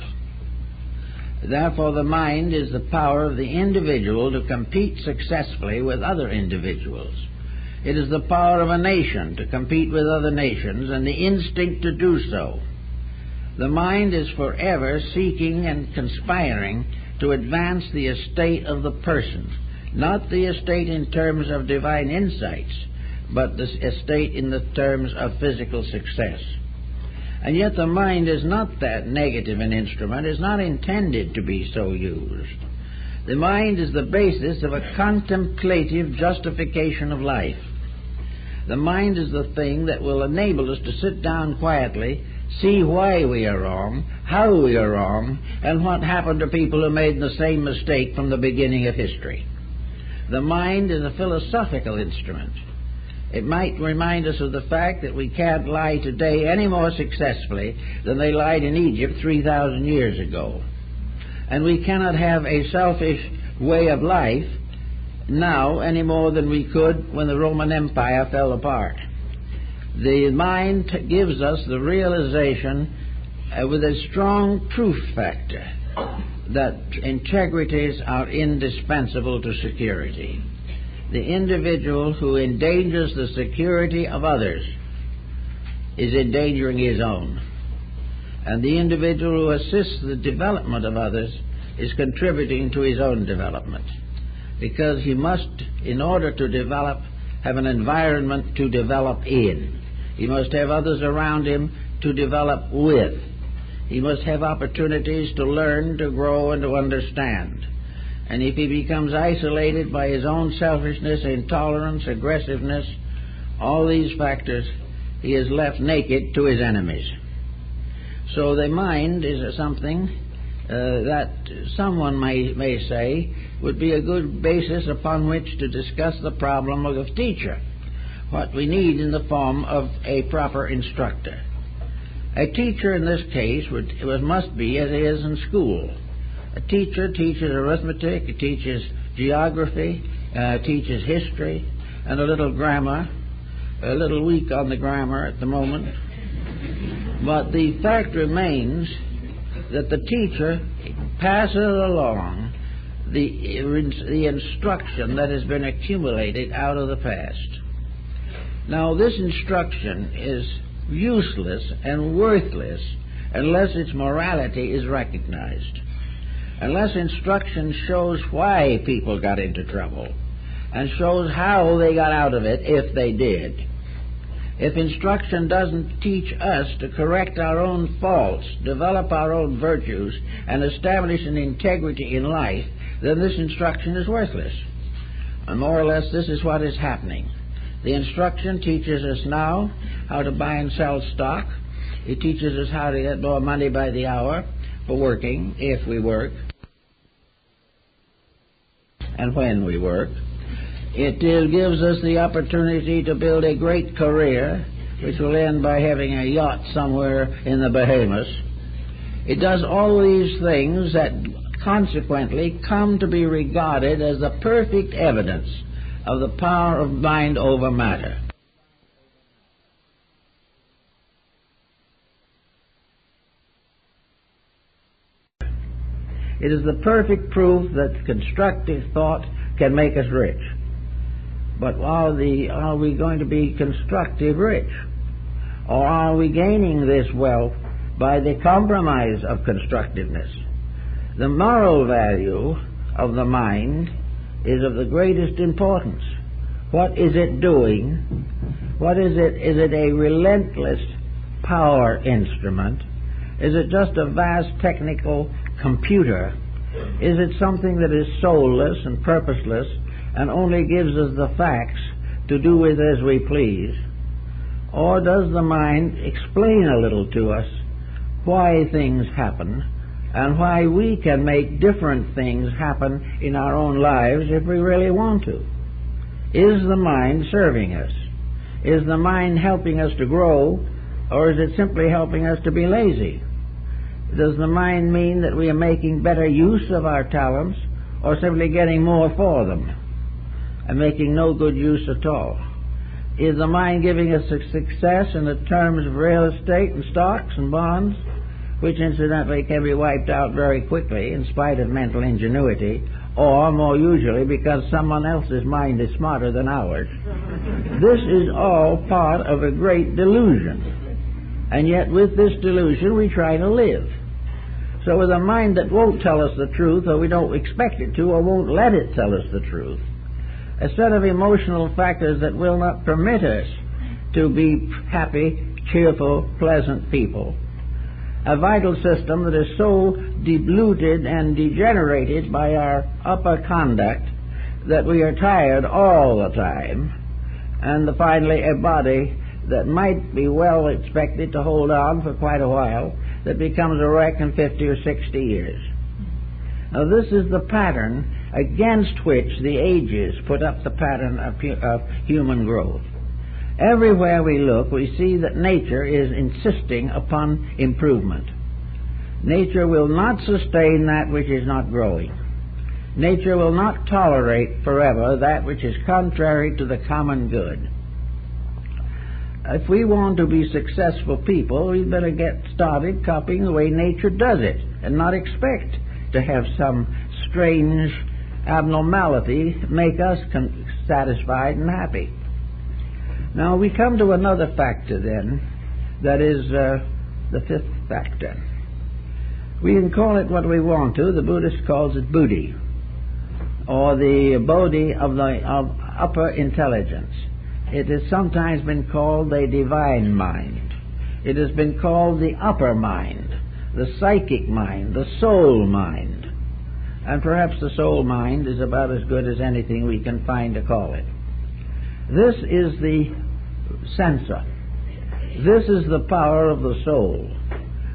Therefore, the mind is the power of the individual to compete successfully with other individuals. It is the power of a nation to compete with other nations and the instinct to do so. The mind is forever seeking and conspiring to advance the estate of the person, not the estate in terms of divine insights, but the estate in the terms of physical success. And yet the mind is not that negative an instrument, is not intended to be so used. The mind is the basis of a contemplative justification of life. The mind is the thing that will enable us to sit down quietly, see why we are wrong, how we are wrong, and what happened to people who made the same mistake from the beginning of history. The mind is a philosophical instrument. It might remind us of the fact that we can't lie today any more successfully than they lied in Egypt 3,000 years ago. And we cannot have a selfish way of life now any more than we could when the Roman Empire fell apart. The mind gives us the realization with a strong proof factor that integrities are indispensable to security. The individual who endangers the security of others is endangering his own. And the individual who assists the development of others is contributing to his own development. Because he must, in order to develop, have an environment to develop in. He must have others around him to develop with. He must have opportunities to learn, to grow, and to understand. And if he becomes isolated by his own selfishness, intolerance, aggressiveness, all these factors, he is left naked to his enemies. So the mind is something that someone may say would be a good basis upon which to discuss the problem of a teacher, what we need in the form of a proper instructor. A teacher in this case must be as it is in school. A teacher teaches arithmetic, he teaches geography, teaches history, and a little grammar. A little weak on the grammar at the moment. But the fact remains that the teacher passes along the instruction that has been accumulated out of the past. Now, this instruction is useless and worthless unless its morality is recognized. Unless instruction shows why people got into trouble and shows how they got out of it if they did. If instruction doesn't teach us to correct our own faults, develop our own virtues, and establish an integrity in life, then this instruction is worthless. And more or less this is what is happening. The instruction teaches us now how to buy and sell stock. It teaches us how to get more money by the hour for working, if we work, and when we work. It gives us the opportunity to build a great career, which will end by having a yacht somewhere in the Bahamas. It does all these things that consequently come to be regarded as the perfect evidence of the power of mind over matter. It is the perfect proof that constructive thought can make us rich. But are we going to be constructive rich? Or are we gaining this wealth by the compromise of constructiveness? The moral value of the mind is of the greatest importance. What is it doing? What is it? Is it a relentless power instrument? Is it just a vast technical computer? Is it something that is soulless and purposeless and only gives us the facts to do with as we please? Or does the mind explain a little to us why things happen and why we can make different things happen in our own lives if we really want to? Is the mind serving us? Is the mind helping us to grow, or is it simply helping us to be lazy? Does the mind mean that we are making better use of our talents, or simply getting more for them and making no good use at all? Is the mind giving us success in the terms of real estate and stocks and bonds, which incidentally can be wiped out very quickly in spite of mental ingenuity, or more usually because someone else's mind is smarter than ours? This is all part of a great delusion. And yet with this delusion we try to live. So with a mind that won't tell us the truth, or we don't expect it to, or won't let it tell us the truth, a set of emotional factors that will not permit us to be happy, cheerful, pleasant people, a vital system that is so diluted and degenerated by our upper conduct that we are tired all the time, and finally a body that might be well expected to hold on for quite a while, that becomes a wreck in 50 or 60 years. Now this is the pattern against which the ages put up the pattern of human growth. Everywhere we look, we see that nature is insisting upon improvement. Nature will not sustain that which is not growing. Nature will not tolerate forever that which is contrary to the common good. If we want to be successful people, we'd better get started copying the way nature does it, and not expect to have some strange abnormality make us satisfied and happy. Now we come to another factor then, that is the fifth factor. We can call it what we want to. The Buddhist calls it Buddhi, or the Bodhi of upper intelligence. It has sometimes been called the divine mind. It has been called the upper mind, the psychic mind, the soul mind. And perhaps the soul mind is about as good as anything we can find to call it. This is the censor. This is the power of the soul,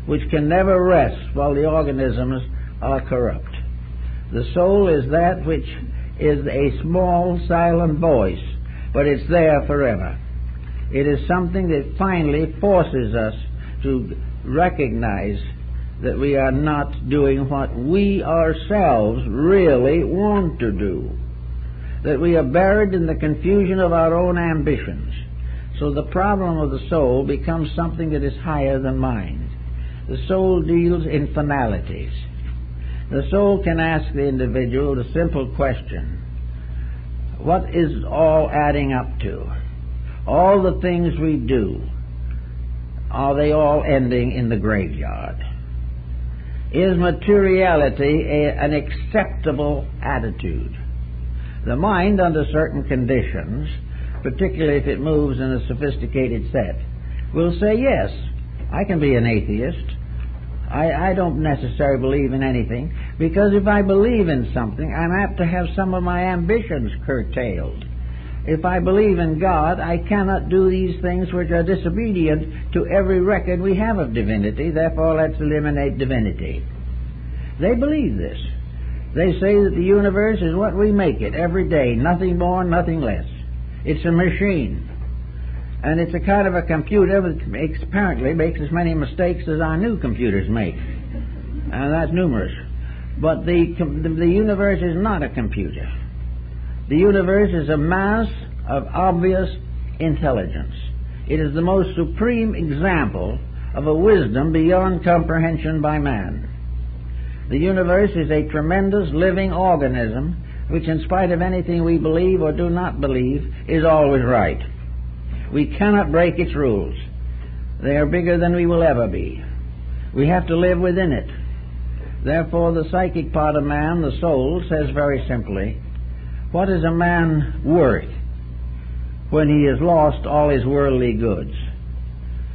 which can never rest while the organisms are corrupt. The soul is that which is a small, silent voice, but it's there forever. It is something that finally forces us to recognize that we are not doing what we ourselves really want to do, that we are buried in the confusion of our own ambitions. So the problem of the soul becomes something that is higher than mind. The soul deals in finalities. The soul can ask the individual the simple question: what is all adding up to? All the things we do, are they all ending in the graveyard? Is materiality an acceptable attitude? The mind, under certain conditions, particularly if it moves in a sophisticated set, will say, yes, I can be an atheist. I don't necessarily believe in anything, because if I believe in something, I'm apt to have some of my ambitions curtailed. If I believe in God, I cannot do these things which are disobedient to every record we have of divinity, therefore let's eliminate divinity. They believe this. They say that the universe is what we make it every day, nothing more, nothing less. It's a machine. And it's a kind of a computer that apparently makes as many mistakes as our new computers make. And that's numerous. But the universe is not a computer. The universe is a mass of obvious intelligence. It is the most supreme example of a wisdom beyond comprehension by man. The universe is a tremendous living organism which, in spite of anything we believe or do not believe, is always right. We cannot break its rules. They are bigger than we will ever be. We have to live within it. Therefore, the psychic part of man, the soul, says very simply, what is a man worth when he has lost all his worldly goods?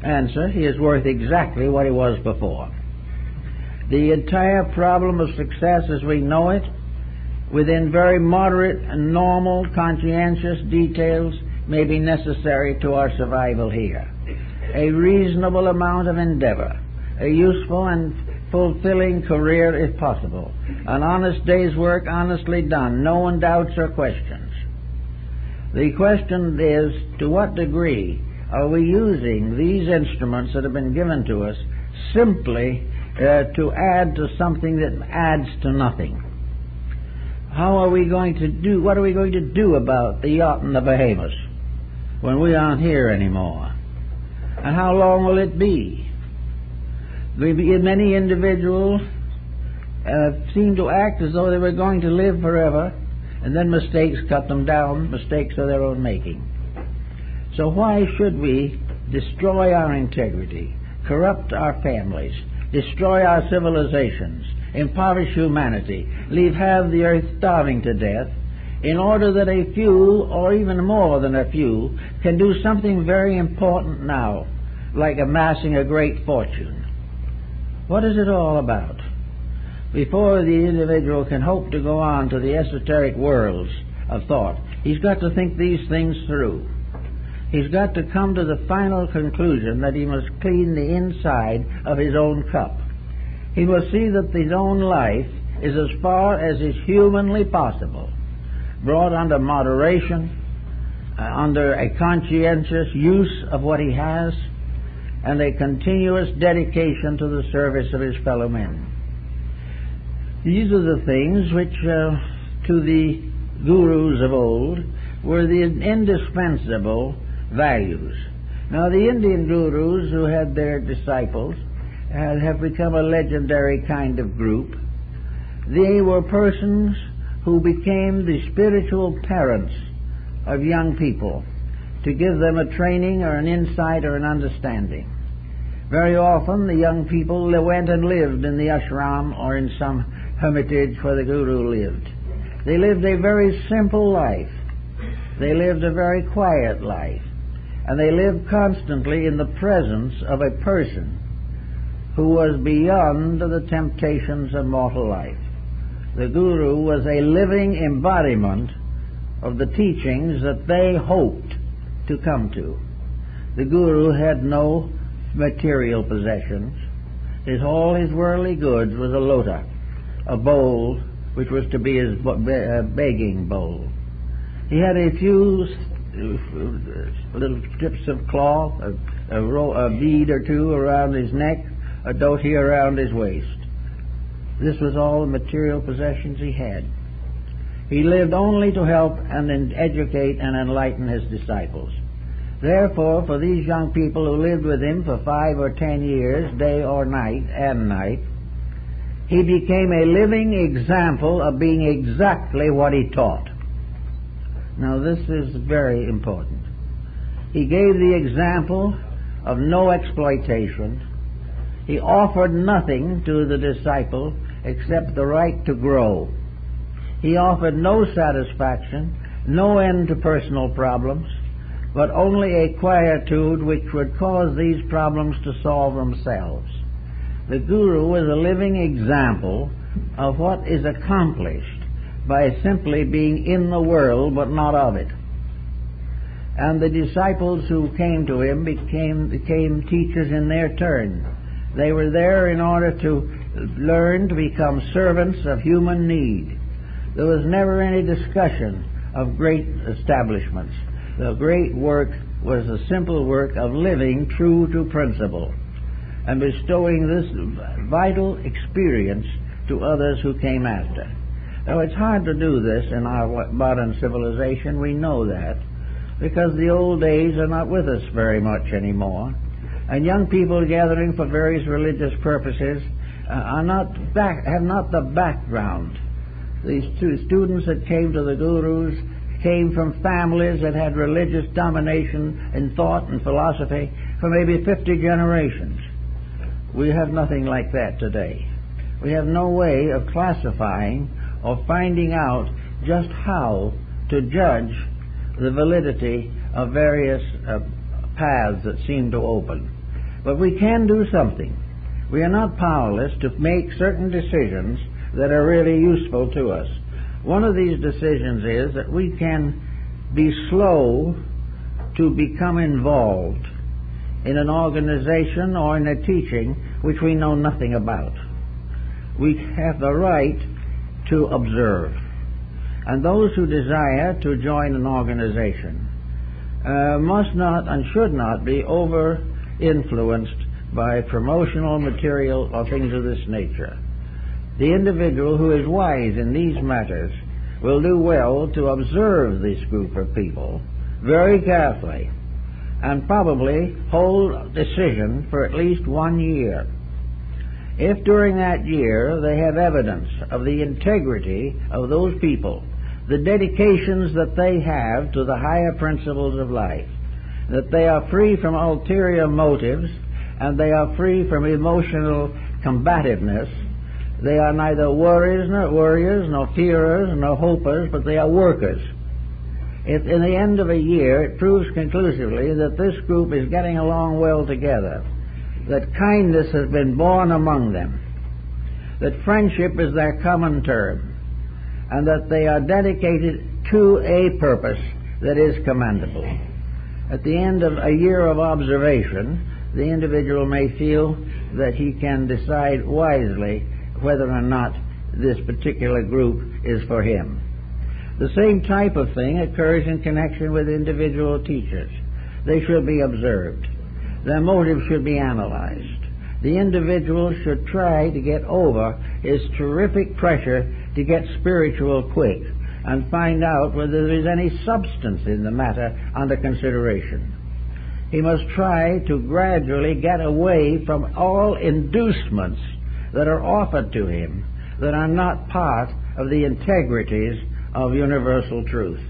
Answer, he is worth exactly what he was before. The entire problem of success as we know it, within very moderate and normal conscientious details, may be necessary to our survival here. a reasonable amount of endeavor, a useful and fulfilling career if possible, an honest day's work honestly done, no one doubts or questions. The question is, to what degree are we using these instruments that have been given to us simply to add to something that adds to nothing? How are we going to do, what are we going to do about the yacht and the Bahamas when we aren't here anymore? And how long will it be? Many individuals seem to act as though they were going to live forever, and then mistakes cut them down, mistakes of their own making. So why should we destroy our integrity, corrupt our families, destroy our civilizations, impoverish humanity, leave half the earth starving to death, in order that a few, or even more than a few, can do something very important now, like amassing a great fortune? What is it all about? Before the individual can hope to go on to the esoteric worlds of thought, he's got to think these things through. He's got to come to the final conclusion that he must clean the inside of his own cup. He must see that his own life is, as far as is humanly possible, brought under moderation, under a conscientious use of what he has, and a continuous dedication to the service of his fellow men. These are the things which, to the gurus of old, were the indispensable values. Now, the Indian gurus who had their disciples have become a legendary kind of group. They were persons who became the spiritual parents of young people to give them a training or an insight or an understanding. Very often the young people went and lived in the ashram or in some hermitage where the guru lived. They lived a very simple life. They lived a very quiet life. And they lived constantly in the presence of a person who was beyond the temptations of mortal life. The guru was a living embodiment of the teachings that they hoped to come to. The guru had no material possessions. All his worldly goods was a lota, a bowl which was to be his begging bowl. He had a few little strips of cloth, a bead or two around his neck, a dhoti around his waist. This was all the material possessions he had. He lived only to help and educate and enlighten his disciples. Therefore, for these young people who lived with him for 5 or 10 years, day or night, he became a living example of being exactly what he taught. Now, this is very important. He gave the example of no exploitation. He offered nothing to the disciple except the right to grow. He offered no satisfaction, no end to personal problems, but only a quietude which would cause these problems to solve themselves. The guru was a living example of what is accomplished by simply being in the world but not of it. And the disciples who came to him became teachers in their turn. They were there in order to learn to become servants of human need. There was never any discussion of great establishments. The great work was the simple work of living true to principle and bestowing this vital experience to others who came after. Now, it's hard to do this in our modern civilization. We know that, because the old days are not with us very much anymore, and young people gathering for various religious purposes have not the background. These two students that came to the gurus came from families that had religious domination in thought and philosophy for maybe 50 generations. We have nothing like that today. We have no way of classifying or finding out just how to judge the validity of various paths that seem to open. But we can do something. We are not powerless to make certain decisions that are really useful to us. One of these decisions is that we can be slow to become involved in an organization or in a teaching which we know nothing about. We have the right to observe. And those who desire to join an organization must not and should not be over-influenced by promotional material or things of this nature. The individual who is wise in these matters will do well to observe this group of people very carefully and probably hold decision for at least 1 year. If during that year they have evidence of the integrity of those people, the dedications that they have to the higher principles of life, that they are free from ulterior motives and they are free from emotional combativeness, they are neither worriers nor fearers nor hopers, but they are workers. If in the end of a year it proves conclusively that this group is getting along well together, that kindness has been born among them, that friendship is their common term, and that they are dedicated to a purpose that is commendable. At the end of a year of observation, the individual may feel that he can decide wisely whether or not this particular group is for him. The same type of thing occurs in connection with individual teachers. They should be observed. Their motives should be analyzed. The individual should try to get over his terrific pressure to get spiritual quick and find out whether there is any substance in the matter under consideration. He must try to gradually get away from all inducements that are offered to him that are not part of the integrities of universal truth.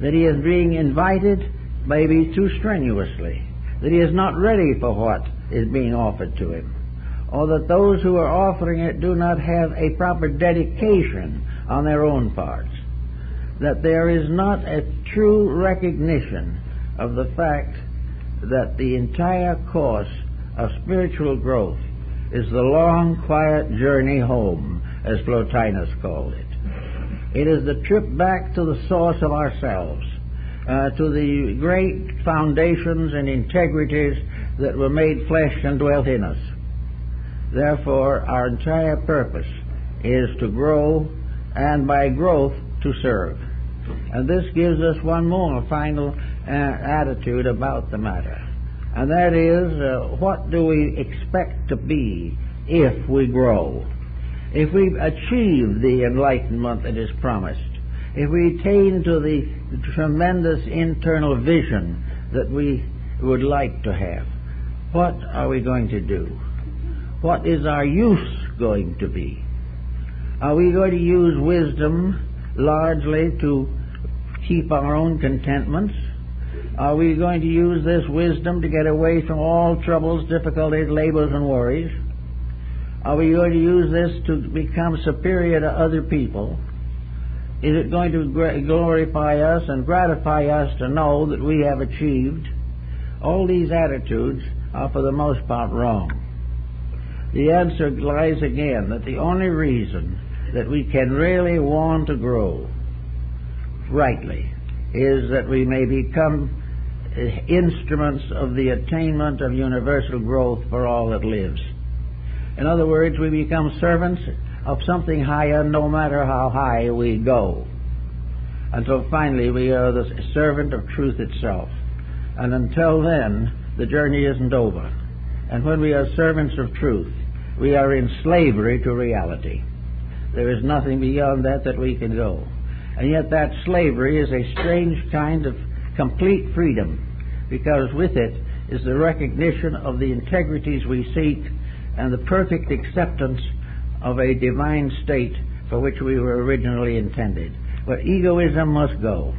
That he is being invited maybe too strenuously, that he is not ready for what is being offered to him, or that those who are offering it do not have a proper dedication on their own parts, that there is not a true recognition of the fact that the entire course of spiritual growth is the long, quiet journey home, as Plotinus called it. It is the trip back to the source of ourselves, to the great foundations and integrities that were made flesh and dwelt in us. Therefore, our entire purpose is to grow, and by growth, to serve. And this gives us one more final attitude about the matter. And that is, what do we expect to be if we grow? If we achieve the enlightenment that is promised, if we attain to the tremendous internal vision that we would like to have, what are we going to do? What is our use going to be? Are we going to use wisdom largely to keep our own contentments? Are we going to use this wisdom to get away from all troubles, difficulties, labors, and worries? Are we going to use this to become superior to other people? Is it going to glorify us and gratify us to know that we have achieved? All these attitudes are for the most part wrong. The answer lies again that the only reason that we can really want to grow rightly is that we may become instruments of the attainment of universal growth for all that lives. In other words, we become servants of something higher no matter how high we go, until finally we are the servant of truth itself. And until then, the journey isn't over. And when we are servants of truth, we are in slavery to reality. There is nothing beyond that we can go. And yet that slavery is a strange kind of complete freedom, because with it is the recognition of the integrities we seek and the perfect acceptance of a divine state for which we were originally intended. But egoism must go.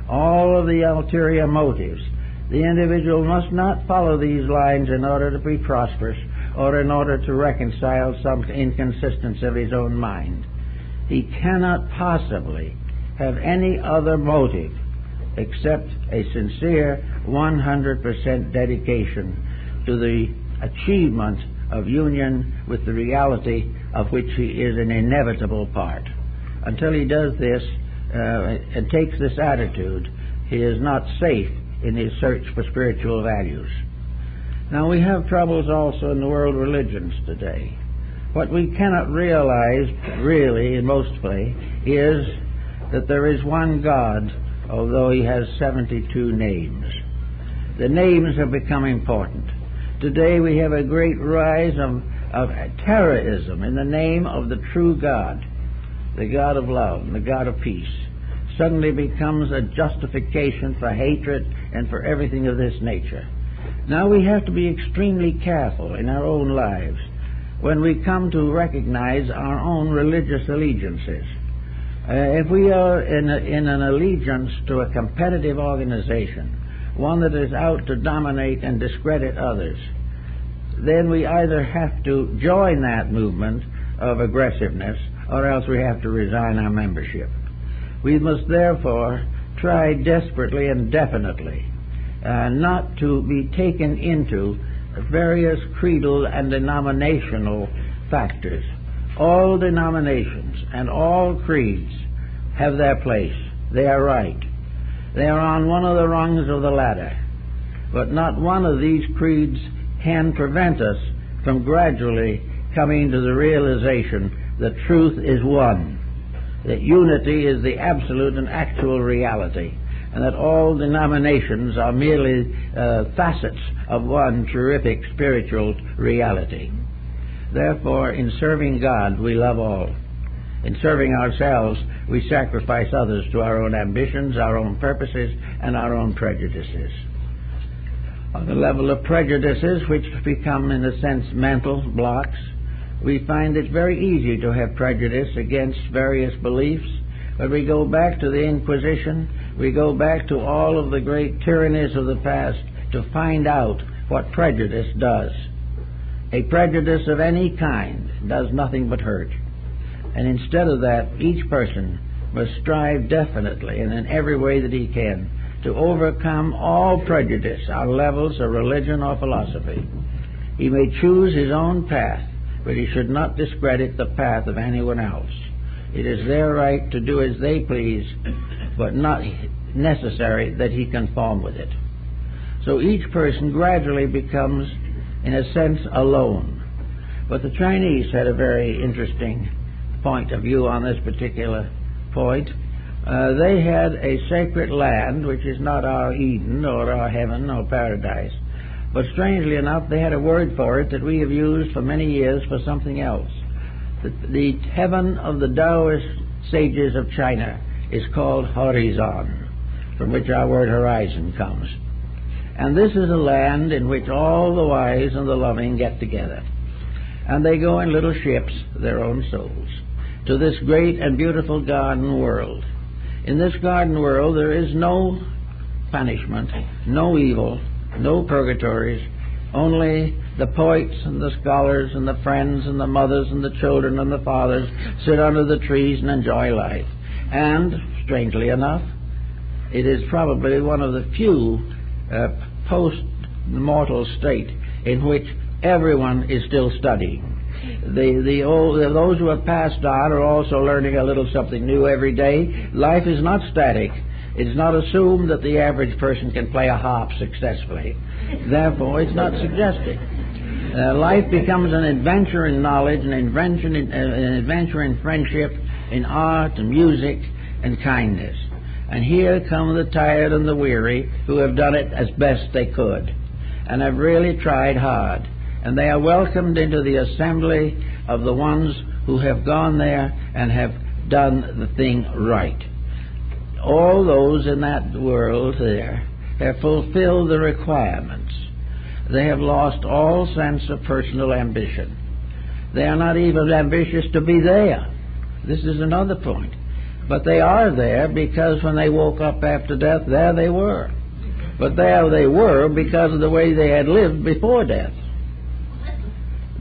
All of the ulterior motives. The individual must not follow these lines in order to be prosperous or in order to reconcile some inconsistency of his own mind. He cannot possibly have any other motive except a sincere 100% dedication to the achievement of union with the reality of which he is an inevitable part. Until he does this and takes this attitude, he is not safe in his search for spiritual values. Now, we have troubles also in the world religions today. What we cannot realize, really, in most places, is that there is one God, although he has 72 names. The names have become important. Today we have a great rise of terrorism in the name of the true God, the God of love and the God of peace. Suddenly becomes a justification for hatred and for everything of this nature. Now we have to be extremely careful in our own lives when we come to recognize our own religious allegiances. If we are in an allegiance to a competitive organization, one that is out to dominate and discredit others, then we either have to join that movement of aggressiveness or else we have to resign our membership. We must therefore try desperately and definitely not to be taken into various creedal and denominational factors. All denominations and all creeds have their place. They are right. They are on one of the rungs of the ladder. But not one of these creeds can prevent us from gradually coming to the realization that truth is one, that unity is the absolute and actual reality, and that all denominations are merely facets of one terrific spiritual reality. Therefore, in serving God, we love all. In serving ourselves, we sacrifice others to our own ambitions, our own purposes, and our own prejudices. On the level of prejudices, which become, in a sense, mental blocks, we find it very easy to have prejudice against various beliefs. But we go back to the Inquisition, we go back to all of the great tyrannies of the past to find out what prejudice does. A prejudice of any kind does nothing but hurt. And instead of that, each person must strive definitely and in every way that he can to overcome all prejudice on levels of religion or philosophy. He may choose his own path, but he should not discredit the path of anyone else. It is their right to do as they please, but not necessary that he conform with it. So each person gradually becomes, in a sense, alone. But the Chinese had a very interesting point of view on this particular point. They had a sacred land, which is not our Eden or our heaven or paradise. But strangely enough, they had a word for it that we have used for many years for something else. The heaven of the Taoist sages of China is called Horizon, from which our word horizon comes. And this is a land in which all the wise and the loving get together. And they go in little ships, their own souls, to this great and beautiful garden world. In this garden world there is no punishment, no evil, no purgatories, only the poets and the scholars and the friends and the mothers and the children and the fathers sit under the trees and enjoy life. And, strangely enough, it is probably one of the few post-mortal state in which everyone is still studying. Those who have passed on are also learning a little something new every day. Life is not static. It is not assumed that the average person can play a harp successfully. Therefore, it's not suggested. Life becomes an adventure in knowledge, an adventure in friendship, in art and music and kindness. And here come the tired and the weary who have done it as best they could and have really tried hard. And they are welcomed into the assembly of the ones who have gone there and have done the thing right. All those in that world there have fulfilled the requirements. They have lost all sense of personal ambition. They are not even ambitious to be there. This is another point. But they are there because when they woke up after death, there they were. But there they were because of the way they had lived before death.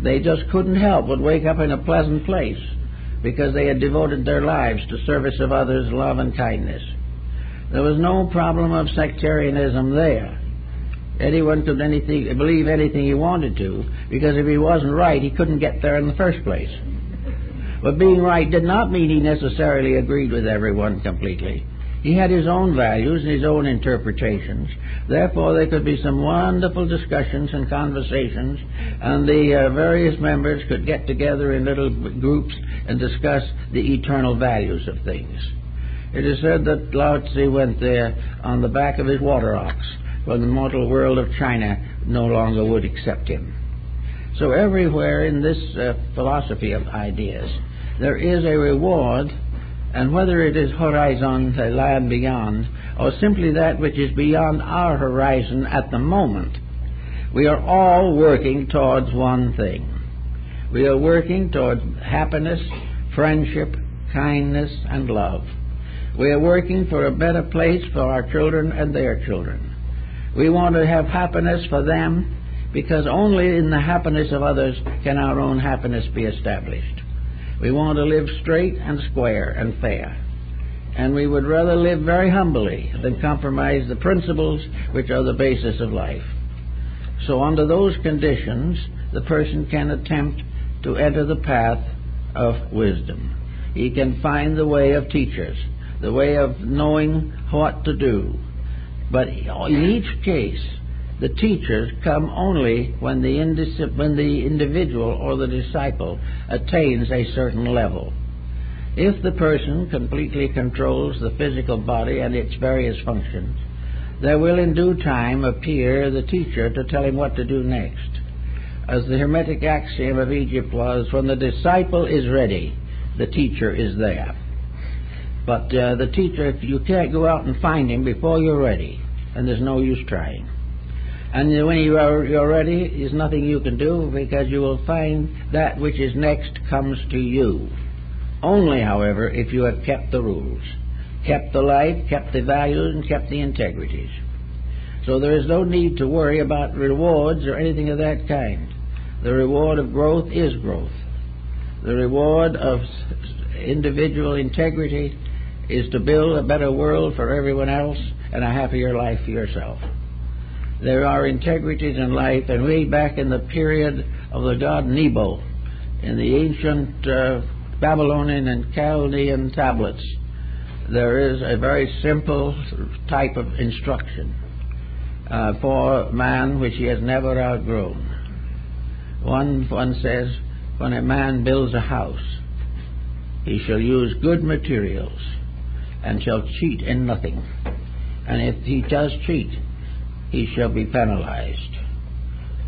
They just couldn't help but wake up in a pleasant place because they had devoted their lives to service of others, love and kindness. There was no problem of sectarianism there. Anyone could believe anything he wanted to, because if he wasn't right, he couldn't get there in the first place. But being right did not mean he necessarily agreed with everyone completely. He had his own values and his own interpretations. Therefore, there could be some wonderful discussions and conversations, and the various members could get together in little groups and discuss the eternal values of things. It is said that Lao Tzu went there on the back of his water ox, when the mortal world of China no longer would accept him. So everywhere in this philosophy of ideas, there is a reward, and whether it is horizon, the land beyond, or simply that which is beyond our horizon at the moment, we are all working towards one thing. We are working towards happiness, friendship, kindness, and love. We are working for a better place for our children and their children. We want to have happiness for them, because only in the happiness of others can our own happiness be established. We want to live straight and square and fair, and we would rather live very humbly than compromise the principles which are the basis of life. So under those conditions, the person can attempt to enter the path of wisdom. He can find the way of teachers, the way of knowing what to do. But in each case, the teachers come only when the individual or the disciple attains a certain level. If the person completely controls the physical body and its various functions, there will in due time appear the teacher to tell him what to do next. As the Hermetic axiom of Egypt was, when the disciple is ready, the teacher is there. But the teacher, you can't go out and find him before you're ready, and there's no use trying. And when you're ready, there's nothing you can do, because you will find that which is next comes to you. Only, however, if you have kept the rules, kept the life, kept the values, and kept the integrities. So there is no need to worry about rewards or anything of that kind. The reward of growth is growth. The reward of individual integrity is to build a better world for everyone else and a happier life for yourself. There are integrities in life, and way back in the period of the god Nebo, in the ancient Babylonian and Chaldean tablets, there is a very simple type of instruction for man which he has never outgrown. One says, when a man builds a house, he shall use good materials and shall cheat in nothing. And if he does cheat, he shall be penalized.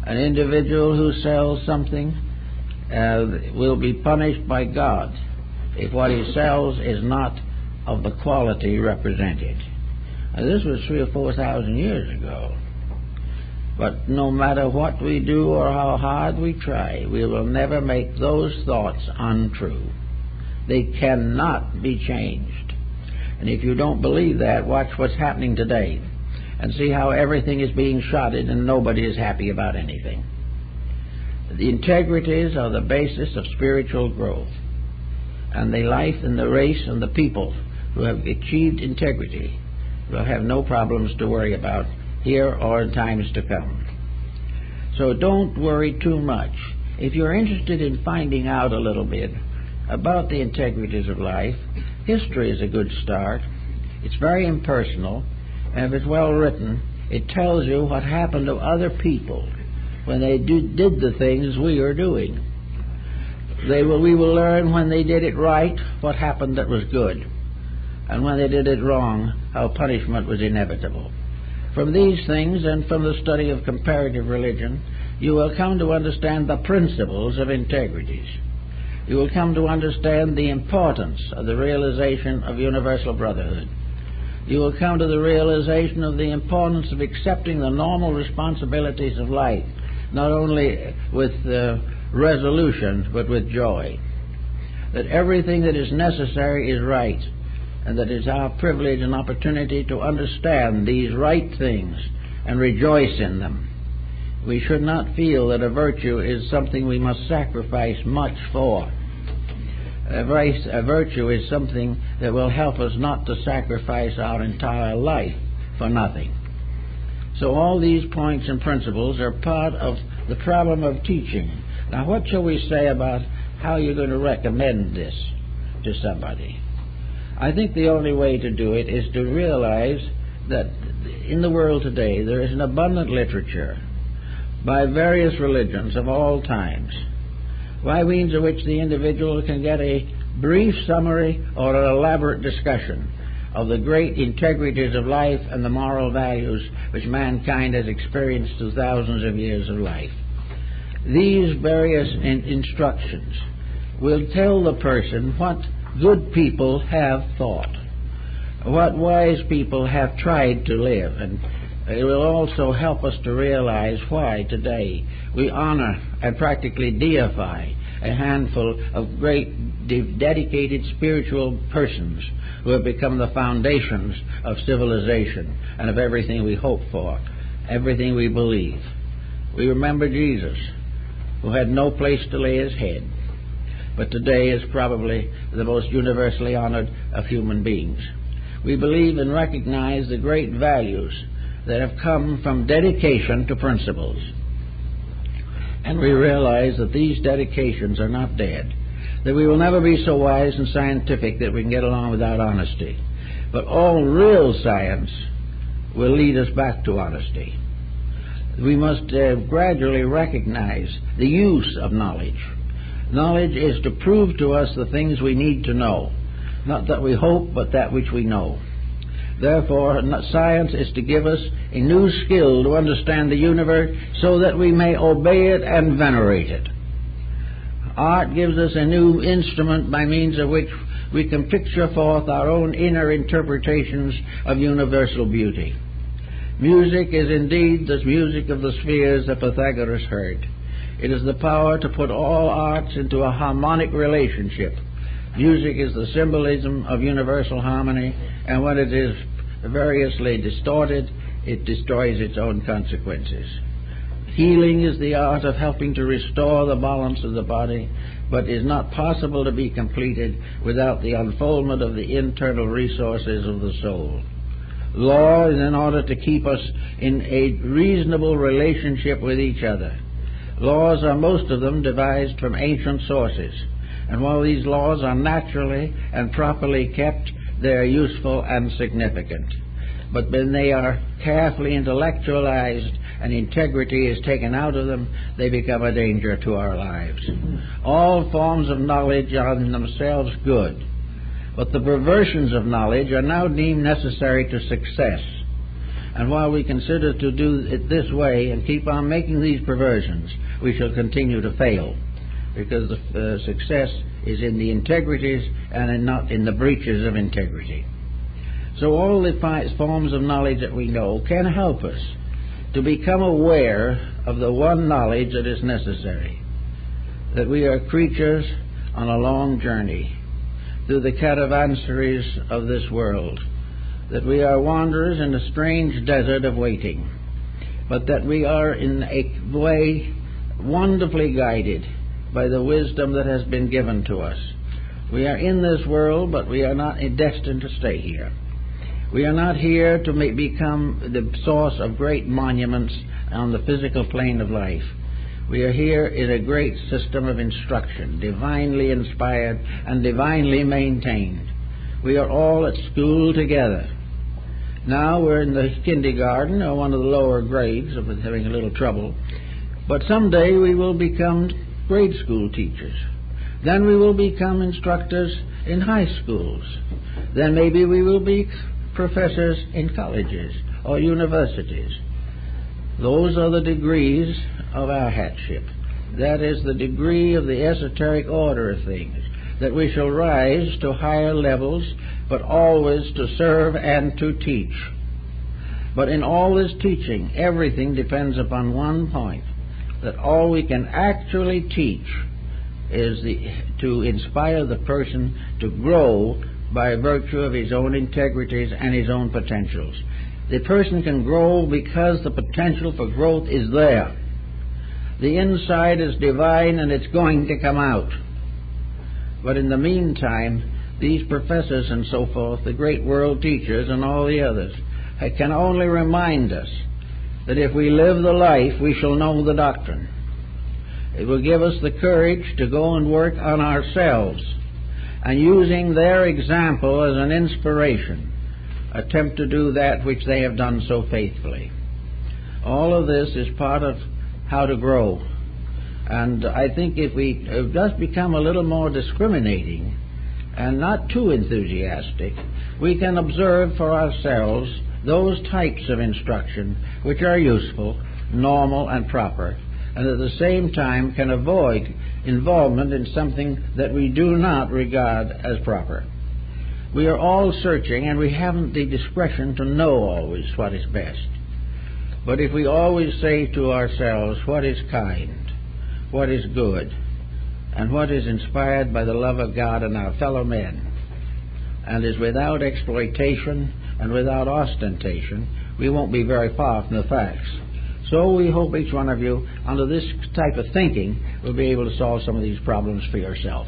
An individual who sells something will be punished by God if what he sells is not of the quality represented. Now, this was 3,000 or 4,000 years ago. But no matter what we do or how hard we try, we will never make those thoughts untrue. They cannot be changed. And if you don't believe that, watch what's happening today and see how everything is being shotted and nobody is happy about anything. The integrities are the basis of spiritual growth. And the life and the race and the people who have achieved integrity will have no problems to worry about here or in times to come. So don't worry too much. If you're interested in finding out a little bit about the integrities of life, history is a good start. It's very impersonal, and if it's well written, it tells you what happened to other people when they did the things we are doing. We will learn when they did it right what happened that was good, and when they did it wrong how punishment was inevitable. From these things and from the study of comparative religion, you will come to understand the principles of integrities. You will come to understand the importance of the realization of universal brotherhood. You will come to the realization of the importance of accepting the normal responsibilities of life, not only with resolution, but with joy. That everything that is necessary is right, and that it's our privilege and opportunity to understand these right things and rejoice in them. We should not feel that a virtue is something we must sacrifice much for. A virtue is something that will help us not to sacrifice our entire life for nothing. So all these points and principles are part of the problem of teaching. Now, what shall we say about how you're going to recommend this to somebody? I think the only way to do it is to realize that in the world today there is an abundant literature by various religions of all times, by means of which the individual can get a brief summary or an elaborate discussion of the great integrities of life and the moral values which mankind has experienced through thousands of years of life. These various instructions will tell the person what good people have thought, what wise people have tried to live, and it will also help us to realize why today we honor and practically deify a handful of great dedicated spiritual persons who have become the foundations of civilization and of everything we hope for, everything we believe. We remember Jesus, who had no place to lay his head, but today is probably the most universally honored of human beings. We believe and recognize the great values that have come from dedication to principles. And we realize that these dedications are not dead, that we will never be so wise and scientific that we can get along without honesty. But all real science will lead us back to honesty. We must gradually recognize the use of knowledge. Knowledge is to prove to us the things we need to know, not that we hope, but that which we know. Therefore, science is to give us a new skill to understand the universe so that we may obey it and venerate it. Art gives us a new instrument by means of which we can picture forth our own inner interpretations of universal beauty. Music is indeed the music of the spheres that Pythagoras heard. It is the power to put all arts into a harmonic relationship. Music is the symbolism of universal harmony, and when it is variously distorted, it destroys its own consequences. Healing is the art of helping to restore the balance of the body, but is not possible to be completed without the unfoldment of the internal resources of the soul. Law is in order to keep us in a reasonable relationship with each other. Laws are most of them devised from ancient sources, and while these laws are naturally and properly kept, they are useful and significant. But when they are carefully intellectualized and integrity is taken out of them, they become a danger to our lives. All forms of knowledge are in themselves good, but the perversions of knowledge are now deemed necessary to success. And while we consider to do it this way and keep on making these perversions, we shall continue to fail, because the success is in the integrities and not in the breaches of integrity. So all the forms of knowledge that we know can help us to become aware of the one knowledge that is necessary, that we are creatures on a long journey through the caravansaries of this world, that we are wanderers in a strange desert of waiting, but that we are in a way wonderfully guided by the wisdom that has been given to us. We are in this world, but we are not destined to stay here. We are not here to become the source of great monuments on the physical plane of life. We are here in a great system of instruction, divinely inspired and divinely maintained. We are all at school together. Now we're in the kindergarten, or one of the lower grades, of having a little trouble. But someday we will become grade school teachers. Then we will become instructors in high schools. Then maybe we will be professors in colleges or universities. Those are the degrees of our hatship. That is the degree of the esoteric order of things, that we shall rise to higher levels, but always to serve and to teach. But in all this teaching, everything depends upon one point, that all we can actually teach is to inspire the person to grow by virtue of his own integrities and his own potentials. The person can grow because the potential for growth is there. The inside is divine and it's going to come out. But in the meantime, these professors and so forth, the great world teachers and all the others, can only remind us that if we live the life, we shall know the doctrine. It will give us the courage to go and work on ourselves and using their example as an inspiration, attempt to do that which they have done so faithfully. All of this is part of how to grow. And I think if we just become a little more discriminating and not too enthusiastic, we can observe for ourselves those types of instruction which are useful, normal, and proper, and at the same time can avoid involvement in something that we do not regard as proper. We are all searching, and we haven't the discretion to know always what is best. But if we always say to ourselves what is kind, what is good, and what is inspired by the love of God and our fellow men, and is without exploitation and without ostentation, we won't be very far from the facts. So we hope each one of you, under this type of thinking, will be able to solve some of these problems for yourself.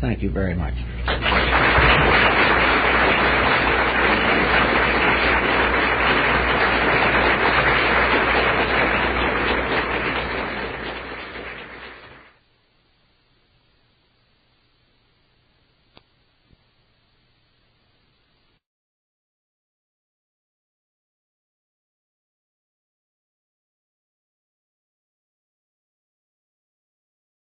Thank you very much.